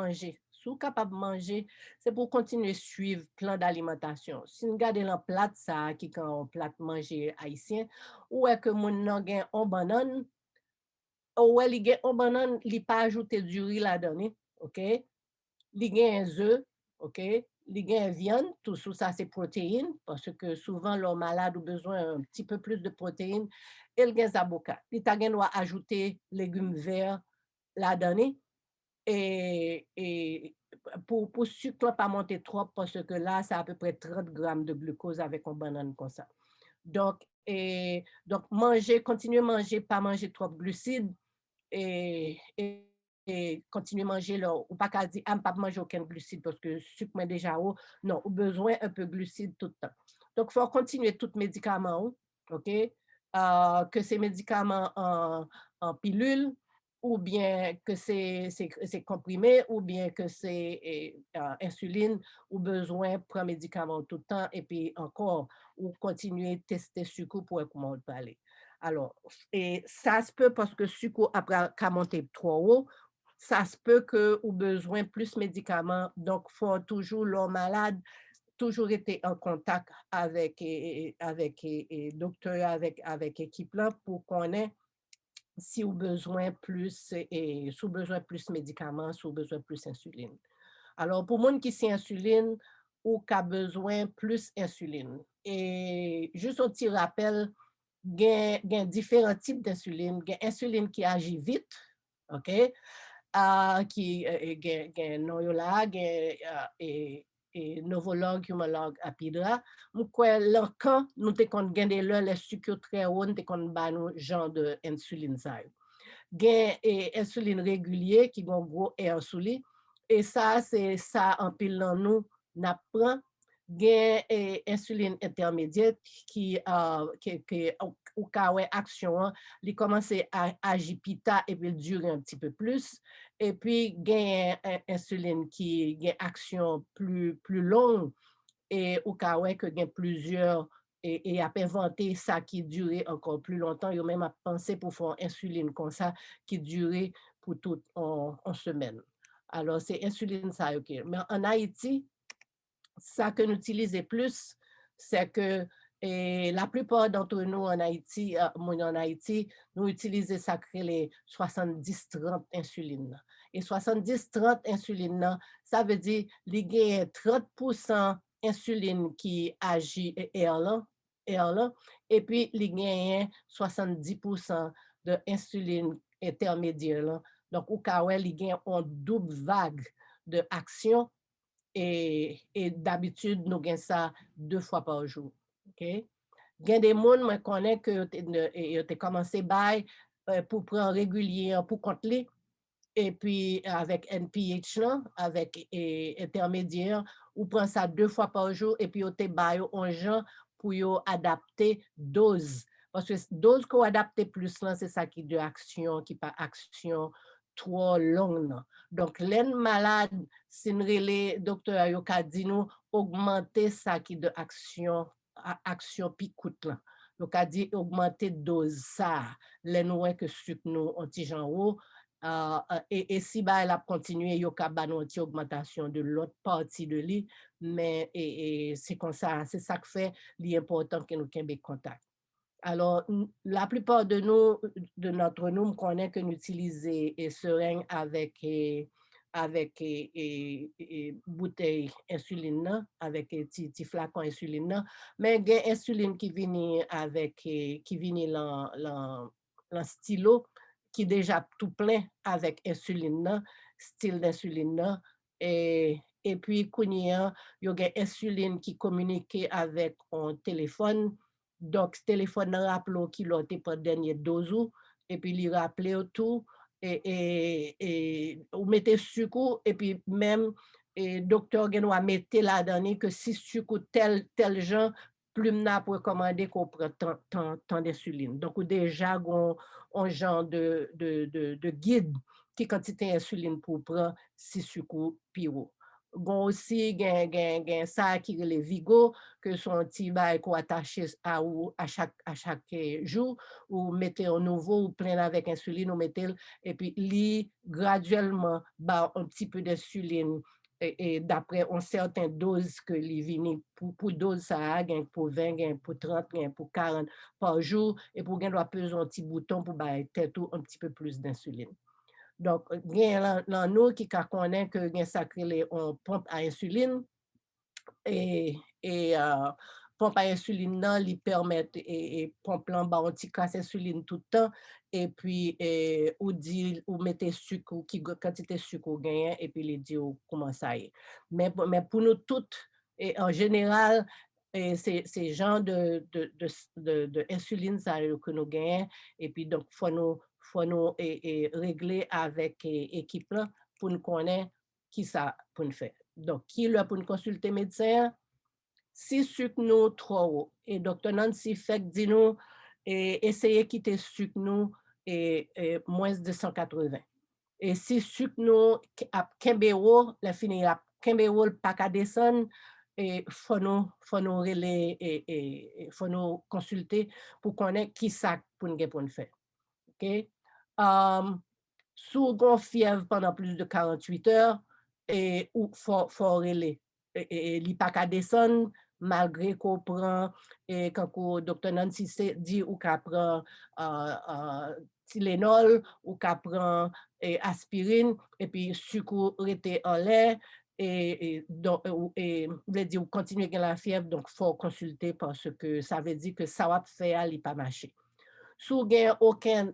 manger, c'est pour continuer à suivre le plan d'alimentation. Si vous regardez le plat, ça, qui est un plat manger haïtien, ou est que mon nan gen en banane, ouais, li gen, on banane, li pas ajouté du riz là-dedans, ok? Li gen un œuf, ok? Li gen viande, tout ça c'est protéines, parce que souvent l'homme malade a besoin un petit peu plus de protéines. Et le gen zaboka. Li ta gen doit ajouter légumes verts là-dedans, et pour sucre pas monter trop, parce que là, c'est à peu près 30 grammes de glucose avec une banane comme ça. Donc, manger, continuer à manger, pas manger trop de glucides, et, et, et continuer à manger là, ou pas qu'à dire, ah, pas manger aucun glucide parce que sucre est déjà haut. Non, ou besoin un peu de glucides tout le temps. Donc, il faut continuer tout médicament, ok? Que ces médicaments en pilule, ou bien que c'est comprimé, ou bien que c'est insuline, ou besoin de prendre médicament tout le temps, et puis encore, ou continuer à tester sucre pour comment on peut aller. Alors, et ça se peut parce que sucre après qu'à monter trop haut, ça se peut que ou besoin plus de médicaments. Donc, faut toujours l'homme malade, toujours été en contact avec docteur, avec équipe là pour qu'on ait si ou besoin plus et sous besoin plus médicaments, sous besoin plus insuline. Alors, pour monde qui c'est insuline ou qui a besoin plus insuline. Et juste un petit rappel, il y a différents types d'insuline. Il y a insuline qui agit vite, OK? Qui gen non yo la, et novolog, humalog, apidra. Mou kwe lankan, nou te kon gen de lè sucre très haut, te kon ba nou genre de insuline sa yo. Gen insuline régulier qui gon gros air sou li, et ça c'est ça en pile nan nou n'a pran. Gen insuline intermédiaire qui ou ka wè action li commence à agir pita et puis durer un petit peu plus, et puis gen insuline qui gen action plus longue, et ou ka wè que gen plusieurs et a inventé ça qui durait encore plus longtemps. Yo même a pensé pour faire insuline comme ça qui durait pour toute en semaine. Alors c'est insuline ça, ok. Mais en Haïti, ça que nous utilisons plus, c'est que la plupart d'entre nous en Haïti, nous utilisons ça que les 70-30 insuline. Et 70-30 insuline, ça veut dire qu'il y a 30% insuline qui agit et puis il y a 70% de insuline intermédiaire. Donc, au cas où il y a une double vague de action, et d'habitude, nous gagnons ça 2 fois par jour. OK? Il y a des gens qui connaissent que tu as commencé pour prendre régulier, pour compter, et puis avec NPH, avec intermédiaire, ou prend ça 2 fois par jour, et puis tu as un gens pour adapter dose. Parce que dose qu'on adapte plus, c'est ça qui est de action, qui pas action trop longue. Donc, les malades, si le docteur a dit nous, augmenter ça qui est de action picoute. Donc, a dit augmenter dose ça. Les nous que sucre nous anti-gen haut. Et si elle a continué, il y a une augmentation de l'autre partie de lui, mais c'est comme ça, c'est ça qui fait l'important que nous ayons contact. Alors, la plupart de nous, de notre nous, connaît que nous utilisons seringue avec bouteille insuline, avec petit flacon insuline, mais il y a insuline qui vient avec le stylo qui est déjà tout plein avec insuline, style d'insuline, et puis il y a insuline qui communique avec un téléphone. Donc, téléphone rappelle qui l'a été pour dernier dose, et puis il rappelle tout, et vous mettez sucre, et puis même, et docteur Genoa mettez là-dedans que si sucre tel genre, plus n'a pour recommander qu'on prend tant d'insuline. Donc, déjà, un genre de guide qui quantité d'insuline pour prendre si sucre pire. Gon aussi gen ça qui les Vigo que son petit bail qu'on attache à chaque jour ou mettez un nouveau ou plein avec insuline ou mettez et puis li graduellement un petit peu d'insuline et d'après une certaine dose que les vini pour dose ça gain pour 20 gain pour 30 gain pour 40 par jour et pour gain doit peser un petit bouton pour bailler tête ou un petit peu plus d'insuline. Donc gain là nous qui connaît que gain sacré on pompe à insuline et pompe à insuline nan li permet et pompe lan ba un petit casse insuline tout le temps et puis ou dit ou mettez sucre ou qui quantité sucre ou gagne et puis les dit ou comment ça est mais pour nous toutes et en général et c'est genre de insuline ça que nous gagnons et puis donc faut nous et régler avec équipe là pour nous connaître qui ça pour nous faire. Donc, qui là pour nous consulter médecin, si sucre nous trop haut, et docteur Nancy fait dit nous, et essayer quitter sucre nous, et moins de 180. Et si sucre nous, à kembe haut, la fini à kembe haut, pas qu'à descendre, et faut nous relayer, faut nous consulter pour connaître qui ça pour nous faire. OK? Sous gon fièvre pendant plus de 48 heures, et ou faut relayer. Et li pa ka descendre malgré qu'on prend et quand le docteur Nancy dit ou qu'on prend Tylenol ou qu'on prend aspirine et puis sucre rete en l'air donc veut dire ou continuer avec la fièvre donc faut consulter parce que ça veut dire que ça va faire li pas marcher. Sous gen aucun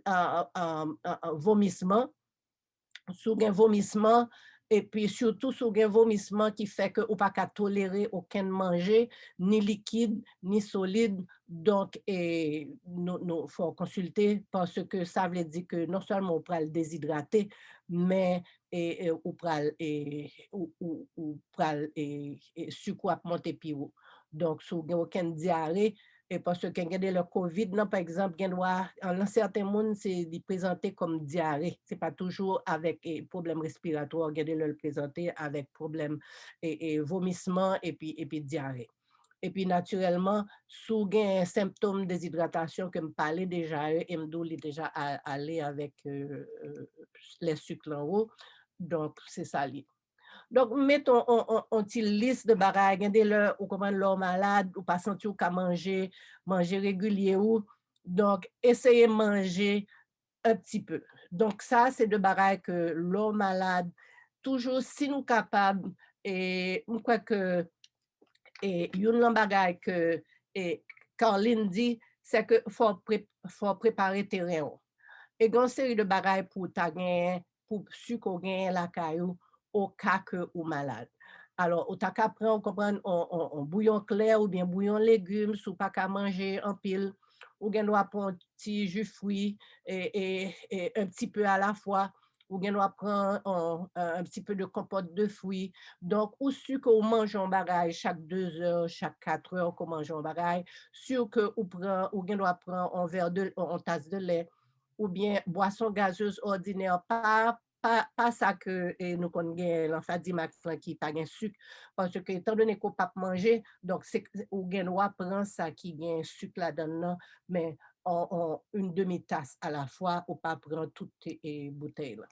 vomissement sous un vomissement et puis surtout sous un vomissement qui fait que ou pas qu'à tolérer aucun manger ni liquide ni solide donc nous faut consulter parce que ça veut dire que non seulement on peut le déshydrater mais ou pral ou pral sucre à monter plus haut donc sous aucun diarrhée et parce que quand il y a le COVID, non, par exemple, en certains monde, c'est présenté comme diarrhée. Ce n'est pas toujours avec problème respiratoire, il y a le présenté avec problème et vomissement et puis diarrhée. Et puis naturellement, sous un symptôme de déshydratation que je parlais déjà, et je déjà allé avec les sucres en haut. Donc, c'est ça. Donc, mettons une petite liste de bagages. Regardez le ou comment l'homme malade ou pas senti ou qu'à manger régulier ou. Donc, essayez de manger un petit peu. Donc, ça, c'est de bagages que l'homme malade, toujours si nous capables, et je crois que, et une bagage que Caroline dit, c'est que faut préparer terrain. Et une série de bagages pour pour sucre la caillou au cas que ou malade. Alors, au cas prendre, on comprend un bouillon clair ou bien bouillon légumes, ou pas qu'à manger en pile, ou bien doit prendre un petit jus fruit et un petit peu à la fois, ou bien doit prendre un petit peu de compote de fruits. Donc, ou sucre ou mange un bagage chaque 2 heures, chaque 4 heures, qu'on mange un bagage, sûr que ou bien doit prendre un verre une tasse de lait, ou bien boisson gazeuse ordinaire, pas ça que nous connaissons l'emphadimax qui pas de sucre, parce que étant donné qu'on ne peut pas manger, donc c'est ou bien doit prendre ça qui a sucre là-dedans, mais une demi-tasse à la fois, ou pas prendre toutes les bouteilles là.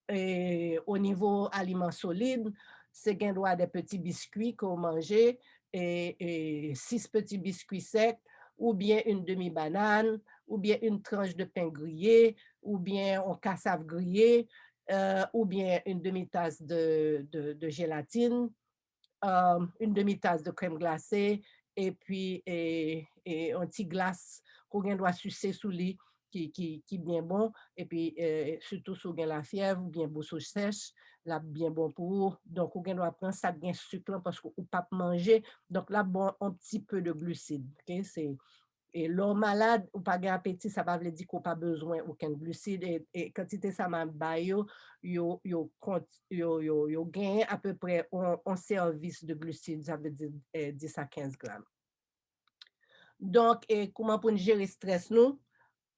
Et au niveau aliments solides, c'est qu'il doit des petits biscuits qu'on mangeait et 6 petits biscuits secs, ou bien une demi-banane, ou bien une tranche de pain grillé, ou bien un cassave grillé, ou bien une demi-tasse de gélatine, une demi-tasse de crème glacée, et puis un petit glace qu'on doit sucer sous lit qui bien bon, et puis surtout si vous avez la fièvre ou bien bouche sèche, là bien bon pour vous. Donc, vous doit prendre ça bien sucre parce que vous ne pas manger. Donc, là, bon, un petit peu de glucides. Okay? Et l'homme malade ou pas appétit, ça va veut dire qu'on n'a pas besoin aucun glucide. Et quantité ça m'a baillé, yo gagne à peu près un service de glucides, ça veut dire 10 à 15 grammes. Donc, comment pour gérer le stress nous?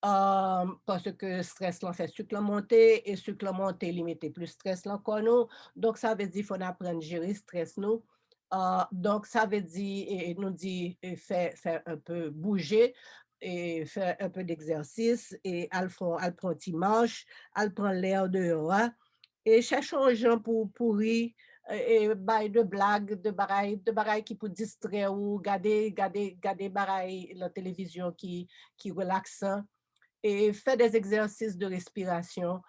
Parce que stress là fait sucre monter et sucre monter limiter plus stress là encore nous. Donc, ça veut dire qu'il faut apprendre à gérer le stress nous. Donc, ça veut dire, et nous dit, faire un peu bouger et faire un peu d'exercice et elle prend un petit marche, elle prend l'air dehors et chercher un gens pour pourrir et de blagues, de bagailles qui pour distraire ou garder bagailles la télévision qui relaxant et faire des exercices de respiration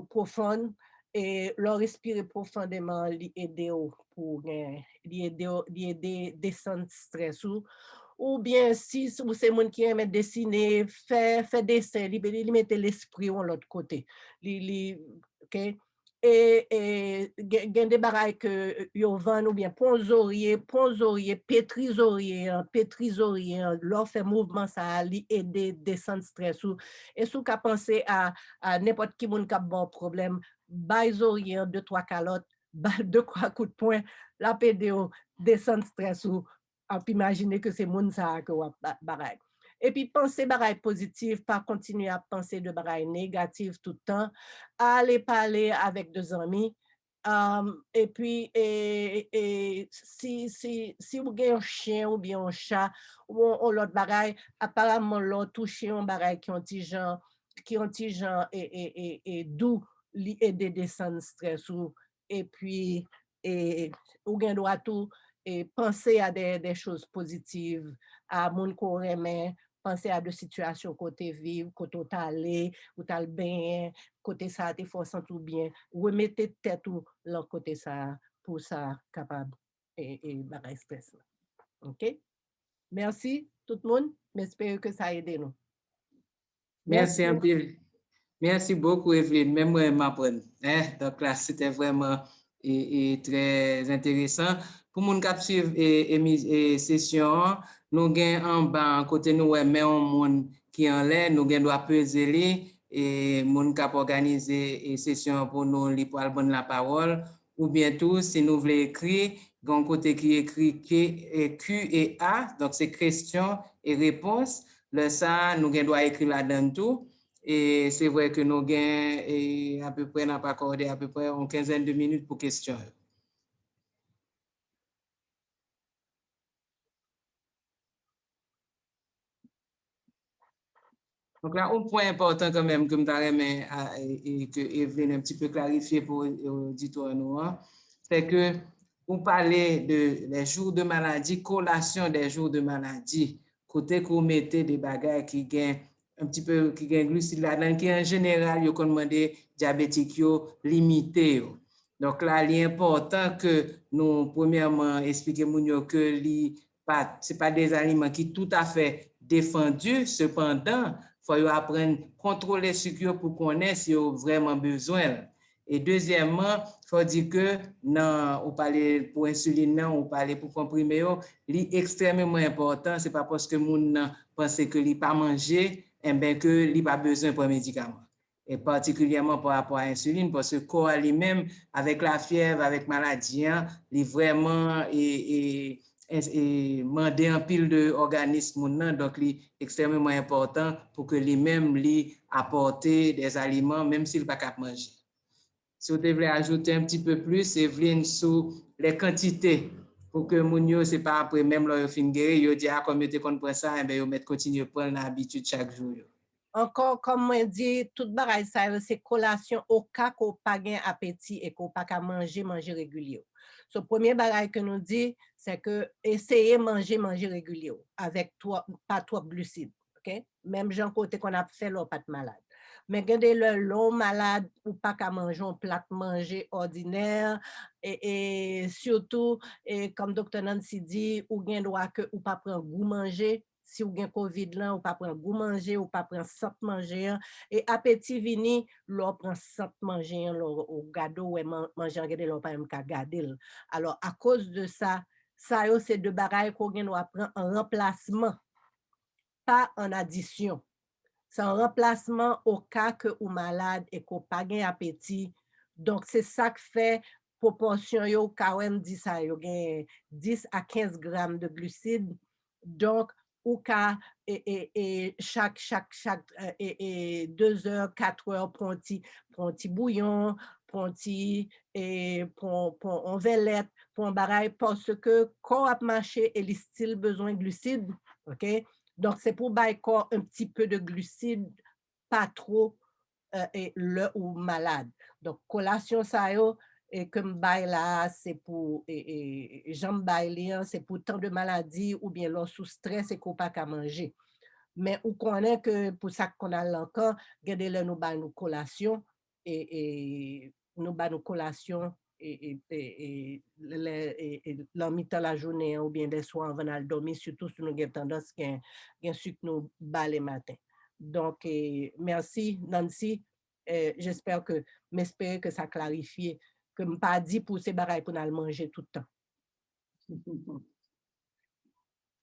profonde et leur respirer profondément aider pour aider descendre stress ou bien si c'est monde qui aime dessiner faire dessin li mettre l'esprit de l'autre côté OK et gen des bagailles que yo vend ou bien ponzorier pétrisorier leur fait mouvement ça li aider descendre stress ou et sou ka penser à n'importe qui moun ka bon problème baizorier 2-3 calottes deux 3 coups de poing la pédéo descendre stress ou on peut imaginer que c'est moun ça que wap bagaille. Et puis penser bagaille positive, pas continuer à penser de bagaille négative tout le temps, aller parler avec des amis. Et puis, si vous avez un chien ou bien un chat ou l'autre bagaille, apparemment l'autre toucher un bagaille qui ont petit genre et doux, li aider descendre stress ou et puis ou gen droit tout et penser à des choses positives, à mon qu'on aime, penser à des situations côté vivre, côté t'aller, ou t'al bien, côté ça t'es forçant tout bien, remettez tête tout leur côté ça pour ça capable et bagay stress. OK? Merci tout le monde, j'espère que ça a aidé nous. Merci un peu. Merci beaucoup, Evelyne. Même moi, m'apprendre. Donc là, c'était vraiment très intéressant. Pour mon cap suivre et session, nous avons en bas, côté nous, mais on monde qui en l'air, nous avons peser et mon cap organiser une session pour nous, pour prendre la parole. Ou bientôt, si nous voulons écrire, un côté qui écrit Q et A, donc c'est questions et réponses. Le ça, nous devons écrire là-dedans tout. Et c'est vrai que nous avons à peu près, n'a pas accordé à peu près une quinzaine de minutes pour questions. Donc là, un point important quand même que je et que Evelyne un petit peu clarifier pour l'auditoire, c'est que vous parlez des jours de maladie, collation des jours de maladie, côté que vous mettez des bagages qui gagnent un petit peu, qui gagnent glucides là-dedans, qui en général, vous demandez diabétique limité. Donc là, il est important que nous, premièrement, expliquons que ce n'est pas des aliments qui sont tout à fait défendus, cependant, il faut apprendre à contrôler ce qu'il y a pour connaître si vous avez vraiment besoin. Et deuxièmement, il faut dire que on parle pour insuline, on parle pour comprimé, c'est extrêmement important. Ce n'est pas parce que les gens pensent que ne pas manger, et bien que il pas besoin de médicaments. Et particulièrement par rapport à l'insuline, parce que le corps lui-même, avec la fièvre, avec la maladie, il est vraiment et demander un pile d'organismes, donc c'est extrêmement important pour que lui-même lui apporter des aliments, même s'il ne peut pas manger. Si vous devez ajouter un petit peu plus, Evelyne, sur les quantités, pour que Mounio, ce n'est pas après, même là, fin guéri, il dit, ah, comme tu comprends ça, et bien, vous continuer à prendre l'habitude chaque jour. Encore, comme on dit, tout bagaille ça, c'est collation au cas qu'on pas gain appétit et qu'on pas qu'à manger régulier. Ce premier bagaille que nous dit, c'est que essayer manger régulier avec pas trop glucides, ok? Même gens côté qu'on a fait l'eau pas de malade. Mais gardez le long malade ou pas qu'à manger un plat manger ordinaire et surtout et comme docteur Nancy dit, ou gain droit que ou pas prendre goût manger. Si vous avez COVID là, ou pas prendre goût manger, ou pas prendre sap manger, et appétit vini, l'on prend sap manger, ou gado, ou manger, l'on pas même qu'à garder. Alors, à cause de ça, c'est de bagaille qu'on doit prendre en remplacement, pas en addition. C'est un remplacement au cas que ou malade et qu'on pas gain appétit. Donc, c'est ça que fait proportion yo quand même dit ça, yo gain 10 à 15 grammes de glucides. Donc, ou cas et chaque 2 heures, 4 heures pour un petit bouillon, pour un petit pour un velette, pour un barail parce que quand on marche et il style besoin de glucides, OK? Donc, c'est pour bailler un petit peu de glucides, pas trop, et le ou malade. Donc, collation, ça, et que m'bail là, c'est pour, j'en bail c'est pour tant de maladies ou bien l'on sous stress et qu'on pas qu'à manger. Mais on connaît que pour ça qu'on a encore, gardez le nous ba nous collation et nous ba nous collation la mi-temps la journée hein, ou bien des soirs avant d'aller dormir, surtout si nous avons tendance à sucre nous bas les matins. Donc, merci Nancy. J'espère que ça clarifie que je pas dit pour ces bagailles pour nous manger tout le temps.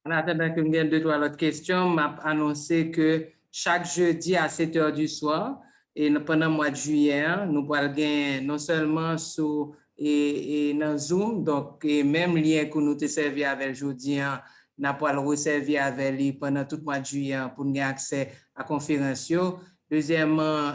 En attendant que nous ayons deux, trois autres questions, m'a annoncé que chaque jeudi à 7 h du soir, et pendant le mois de juillet, nous allons gagner non seulement sur dans Zoom, donc même lien que nous avons servi avec aujourd'hui, nous allons resservir avec lui pendant tout le mois de juillet pour nous avoir accès à la conférence. Deuxièmement,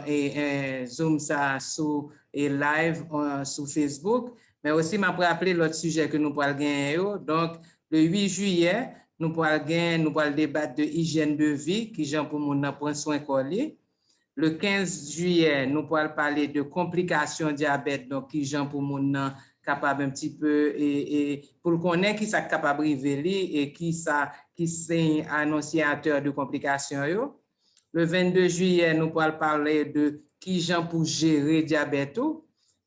Zoom ça sur live sur Facebook, mais aussi m'a rappelé l'autre sujet que nous allons gagner. Donc, le 8 juillet, nous allons débattre de hygiène de vie, qui j'en pour mon prendre soin collé. Le 15 juillet, nous allons parler de complications diabète, donc qui j'en pour mon capable un petit peu et pour connaître qui ça capable révéler et qui c'est annonciateur de complications yo. Le 22 juillet, nous allons parler de qui j'en pour gérer diabète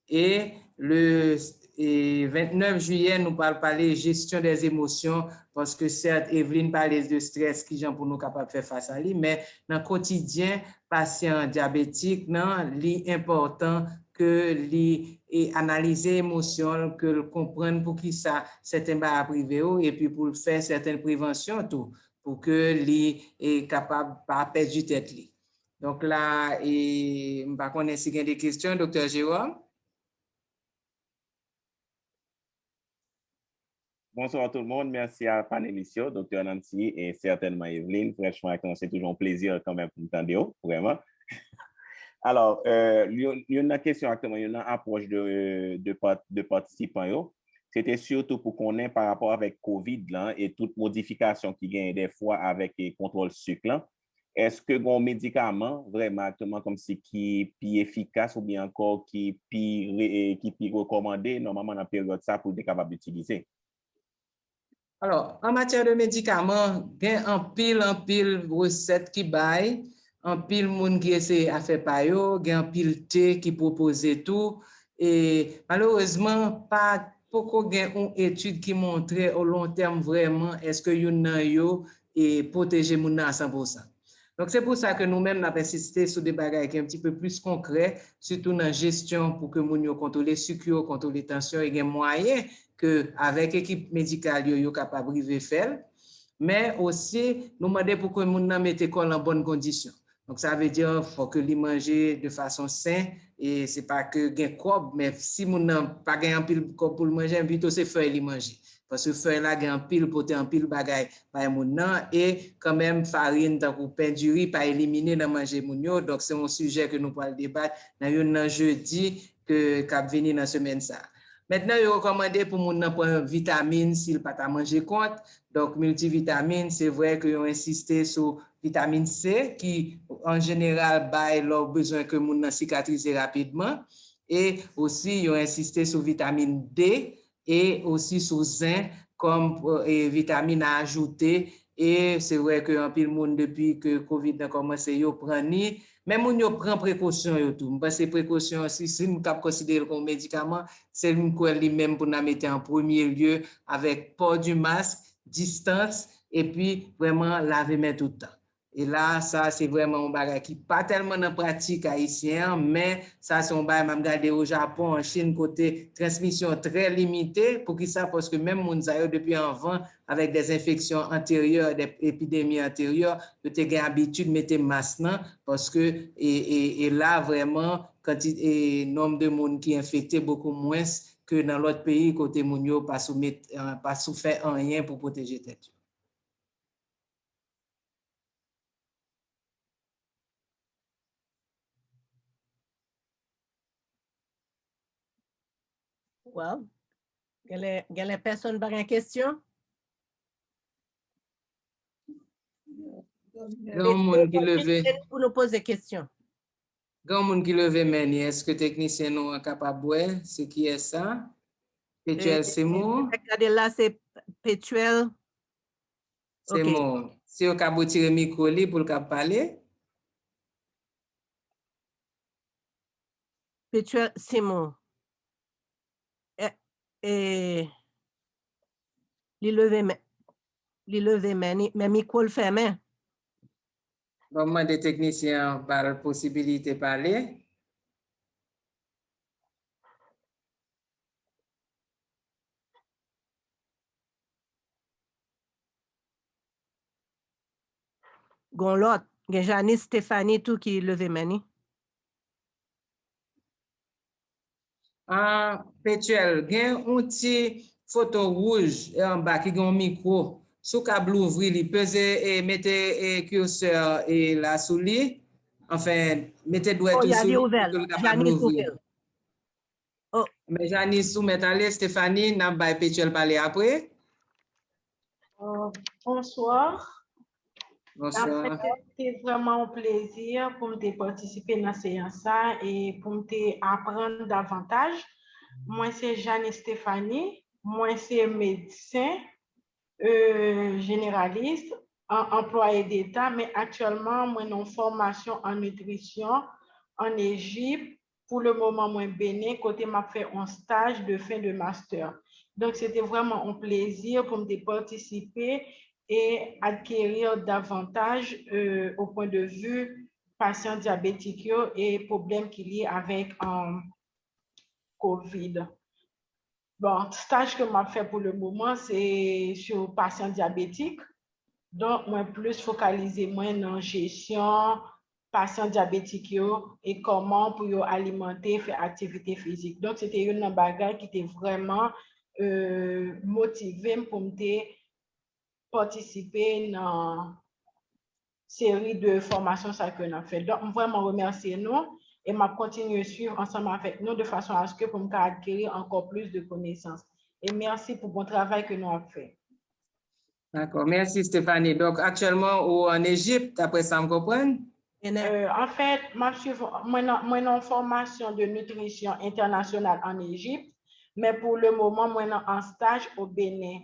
et le 29 juillet, nous allons parler gestion des émotions parce que certes, Evelyne parlait de stress qui j'en pour nous capables de faire face à lui, mais dans le quotidien, patient diabétique, non, l'important que analyser l'émotion, que le comprendre pour qui ça certains barres privés et puis pour faire certaines préventions tout pour que lui est capable de pas perdre du tête. Donc là, et je ne sais pas si il y a des questions, docteur Jérôme. Bonsoir tout le monde. Merci à Panélicio, Dr. Nancy et certainement Evelyne. Franchement, c'est toujours un plaisir quand même pour m'entendre, vraiment. Alors, il y a une question actuellement, il y a une approche de participants. C'était surtout pour qu'on ait par rapport avec COVID là, et toute modification qui gagne des fois avec le contrôle sucre là. Est-ce que un médicament vraiment actuellement comme si qui est plus efficace ou bien encore qui est plus recommandé normalement dans la période ça pour être capable d'utiliser? Alors, en matière de médicaments, il y a un pile recette qui baille, un pile monde qui essaie à faire par eux, il y a un pile thé qui propose tout. Et malheureusement, pas beaucoup une étude qui montrait au long terme vraiment est-ce que vous et protéger mon à 100%. Donc, c'est pour ça que nous-mêmes, nous avons insisté sur des bagages qui sont un petit peu plus concrets, surtout dans la gestion pour que nous contrôle les sucres, contrôle les tensions et des moyens qu'avec l'équipe médicale, nous sommes capables de faire. Mais aussi, nous demandons pour que nous mettions l'école en bonne condition. Donc, ça veut dire qu'il faut que les manger de façon saine et ce n'est pas que gain corps, mais si nous n'avons pas un pile corps pour le manger, plutôt c'est faire les manger. Parce que faire là, il y a un pile poté, un pile bagaille par moun et quand même farine dans le pain du riz pas éliminer dans manger moun. Donc c'est un sujet que nous pourrons débattre dans jeudi que cap venir dans semaine ça. Maintenant, il est recommandé pour moun prendre vitamine s'il pas à manger compte. Donc multivitamine, c'est vrai que ont insisté sur vitamine C qui en général bail leur besoin que moun cicatriser rapidement et aussi ils ont insisté sur vitamine D et aussi sur zinc comme vitamine à ajouter. Et c'est vrai que un pile monde depuis que Covid a commencé, yo prend ni, même on yo prend précaution yo tout. Parce que précaution aussi, si nous cap considérer comme médicament, c'est nous quoi lui-même pour nous mettre en premier lieu avec port du masque, distance et puis vraiment laver main tout le temps. Et là, ça, c'est vraiment un bagage qui n'est pas tellement en pratique haïtien, mais ça, c'est un bagage, même regardé au Japon, en Chine, côté transmission très limitée, pour qui ça, parce que même mon depuis avant, avec des infections antérieures, des épidémies antérieures, peut être l'habitude de mettre masque, parce que, et là, vraiment, quand il nombre de monde qui est infecté beaucoup moins que dans l'autre pays, côté Mounio, pas sous faire rien pour protéger tête. Well, il y a les personnes qui ont une question? Il y a un monde qui levé. Pour nous poser des questions. Grand monde qui leve main, est-ce que technicien nous est capable de voir? C'est qui est ça? Pétuel, c'est moi. Regardez là, c'est Pétuel. C'est Ok. moi. Si vous avez tiré le micro pour le parler. Pétuel, c'est moi. Et il leve main, mais micro le fermé. Comment des techniciens par possibilité de parler? Gon l'autre, gen Janice Stéphanie tout qui leve main. Ah, Pétuel, il y a un petit photo rouge en bas qui a un micro. Sous câble ouvrir, il peut mettre curseur et la souris. Enfin, mettez doigt Oh, tout il y a sur des lui ouvelles. pour le capable Janice d'ouvrir. ouvelle. Oh. Mais Janice soumet à l'aise, Stéphanie, n'a pas Pétuel parler après. Bonsoir. Bonsoir. C'était vraiment un plaisir pour me participer dans cette séance et pour me apprendre davantage. Moi, c'est Jeanne Stéphanie. Moi, c'est médecin généraliste, employé d'État, mais actuellement, moi, j'ai une formation en nutrition en Égypte. Pour le moment, moi, Bénin, côté m'a fait un stage de fin de master. Donc, c'était vraiment un plaisir pour me participer et acquérir davantage au point de vue patients diabétiques et problèmes qu'il y a avec COVID. Bon, le stage que m'a fait pour le moment, c'est sur patients diabétiques. Donc, moi, plus focalisé moins dans la gestion patients diabétiques et comment pour alimenter, faire activité physique. Donc, c'était une bagage qui était vraiment motivée pour me participer dans une série de formations que nous avons fait. Donc, vraiment remercier nous et m'a continué à suivre ensemble avec nous de façon à ce que pour me acquérir encore plus de connaissances. Et merci pour le bon travail que nous avons fait. D'accord, merci Stéphanie. Donc, actuellement, en Égypte, après ça, me comprendre? En fait, moi, j'ai une formation de nutrition internationale en Égypte, mais pour le moment, moi, j'ai un stage au Bénin.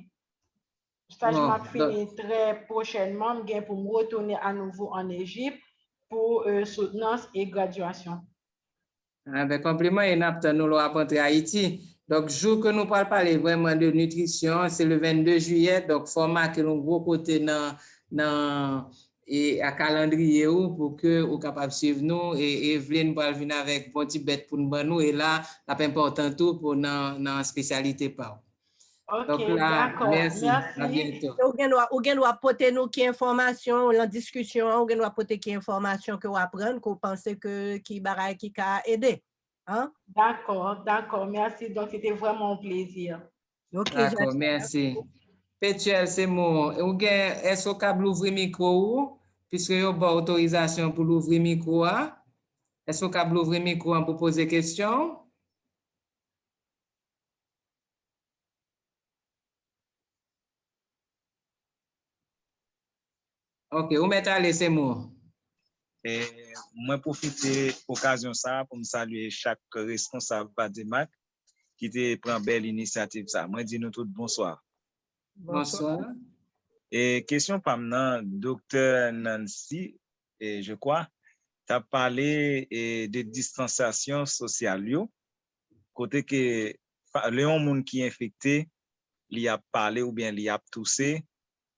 Le stage m'a fini très prochainement, pour me retourner à nouveau en Égypte pour soutenance et graduation. Avec compliment, et nous l'avons rencontré à Haïti. Donc, jour que nous parlons vraiment de nutrition, c'est le 22 juillet. Donc, format que nous gros côté et à calendrier pour que vous capable suivre nous et Evelyne va venir avec un petit bête pour nous et là, c'est important tout pour notre spécialité pas. Ok, donc là, merci. À bientôt. Ou gen doit porter nous qui information, la discussion, ou gen doit porter qui information que vous apprenez, que vous pensez que qui baraille qui a aidé. Hein? D'accord, merci. Donc, c'était vraiment un plaisir. Okay, d'accord, merci. Pétuel, c'est moi. Est-ce que vous ouvrir le micro puisque vous avez autorisation pour l'ouvrir le micro? Est-ce que vous avez ouvrir le micro pour poser des questions? Ok, vous mettez à laisser moi. Moi, profiter de l'occasion pour me saluer chaque responsable Badimac qui prend belle initiative. Moi, dis nous tout bonsoir. Bonsoir. Et question par maintenant, docteur Nancy, je crois, tu as parlé de distanciation sociale. Côté que le monde qui est infecté, il a parlé ou bien il a toussé.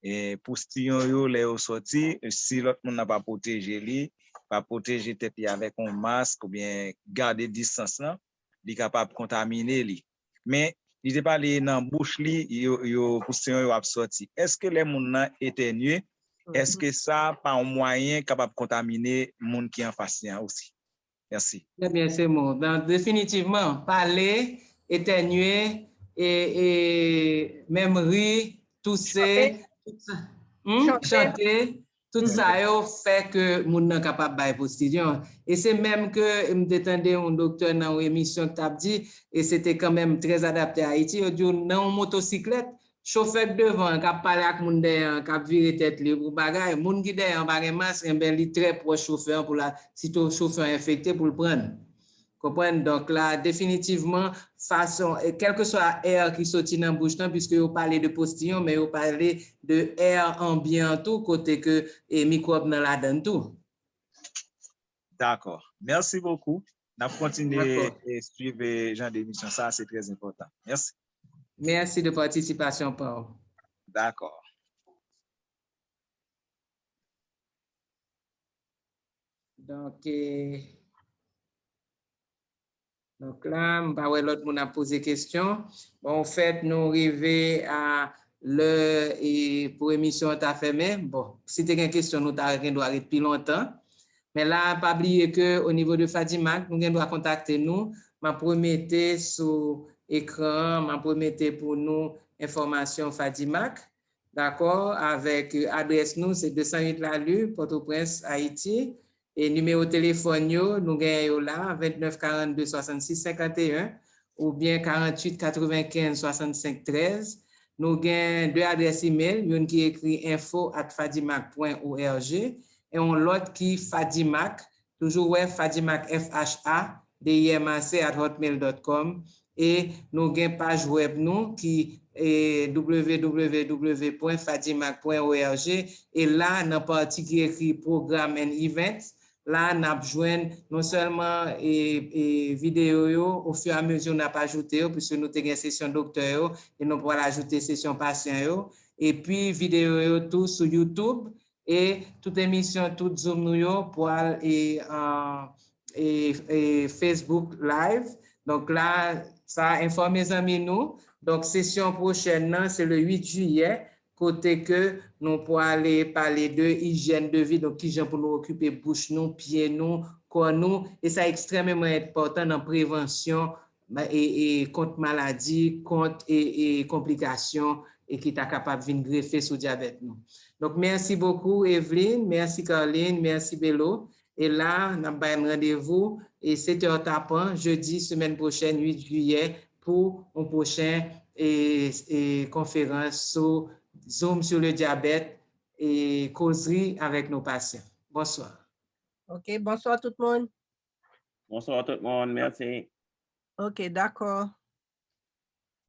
Et pour postillon les sorti, si l'autre monde n'a pas protégé lui, pas protéger tête avec un masque ou bien garder distance là, il est capable de contaminer lui. Mais il n'est pas allé dans bouche li, yo postillon yo a sorti. Est-ce que les monde n'a éternué? Est-ce que ça pas un moyen capable de contaminer monde qui est en face aussi? Merci. Très bien, c'est bon. Donc, définitivement, parler, éternuer et même rire, tousser, chanter, tout ça fait que mon n'est capable de postillon. Et c'est même que je m'entendais un docteur dans une émission qui a dit, et c'était quand même très adapté à Haïti, il dit non motocyclette, chauffeur devant, qui a parlé avec moun derrière, qui a viré tête libre pour bagay, moun qui derrière bagay masque, ben li très proche chauffeur pour la si ton chauffeur infecté pour le prendre. Comprenez? Donc là, définitivement, façon, quel que soit l'air qui sortit dans la bouche, puisque vous parlez de postillon, mais vous parlez de air ambiant tout, côté que les microbes dans la donne tout. D'accord. Merci beaucoup. On a continué et suivre genre d'émission. Ça, c'est très important. Merci. Merci de participation, Paul. D'accord. Donc là, je vais l'autre monde a posé question. Bon, en fait, nous arrivons à l'heure et pour l'émission à fermé. Bon, si tu as une question, nous doit arrêter depuis longtemps. Mais là, pas oublier qu'au niveau de Fadimac, nous devons contacter nous. Je promets sur l'écran, je promets pour nous information Fadimac. D'accord? Avec adresse nous, c'est 208 La Lue, Port-au-Prince, Haïti. Et numéro de téléphone, nous gagnons là, 29 42 66 51 ou bien 48 95 65 13. Nous gagnons deux adresses email, une qui écrit info@fadimac.org et l'autre qui Fadimac, toujours ouais, Fadimac FHA@hotmail.com et nous gagnons page web nous qui est www.fadimac.org et là, dans la partie qui écrit programme and events, là, nous avons non seulement vidéo, au fur et à mesure, nous avons ajouté, puisque nous avons une session docteur, et nous pouvons ajouter session patient, et puis vidéo tout sur YouTube, et toute émission, toute Zoom, nous pour et Facebook Live. Donc là, ça informe mes amis nous. Donc, session prochaine, c'est le 8 juillet. Côté que nous pourrons aller parler de hygiène de vie, donc qui gens pour nous occuper bouche nous, pieds nous, corps nous, et ça est extrêmement important dans la prévention et contre maladie, contre et complications et qui est capable de venir greffer sur le diabète nous. Donc merci beaucoup Evelyne, merci Caroline, merci Bello. Et là, nous avons un rendez-vous et 7h tapant jeudi semaine prochaine 8 juillet pour une prochaine conférence sur Zoom sur le diabète et causerie avec nos patients. Bonsoir. OK, bonsoir tout le monde. Bonsoir tout le monde, merci. OK, d'accord.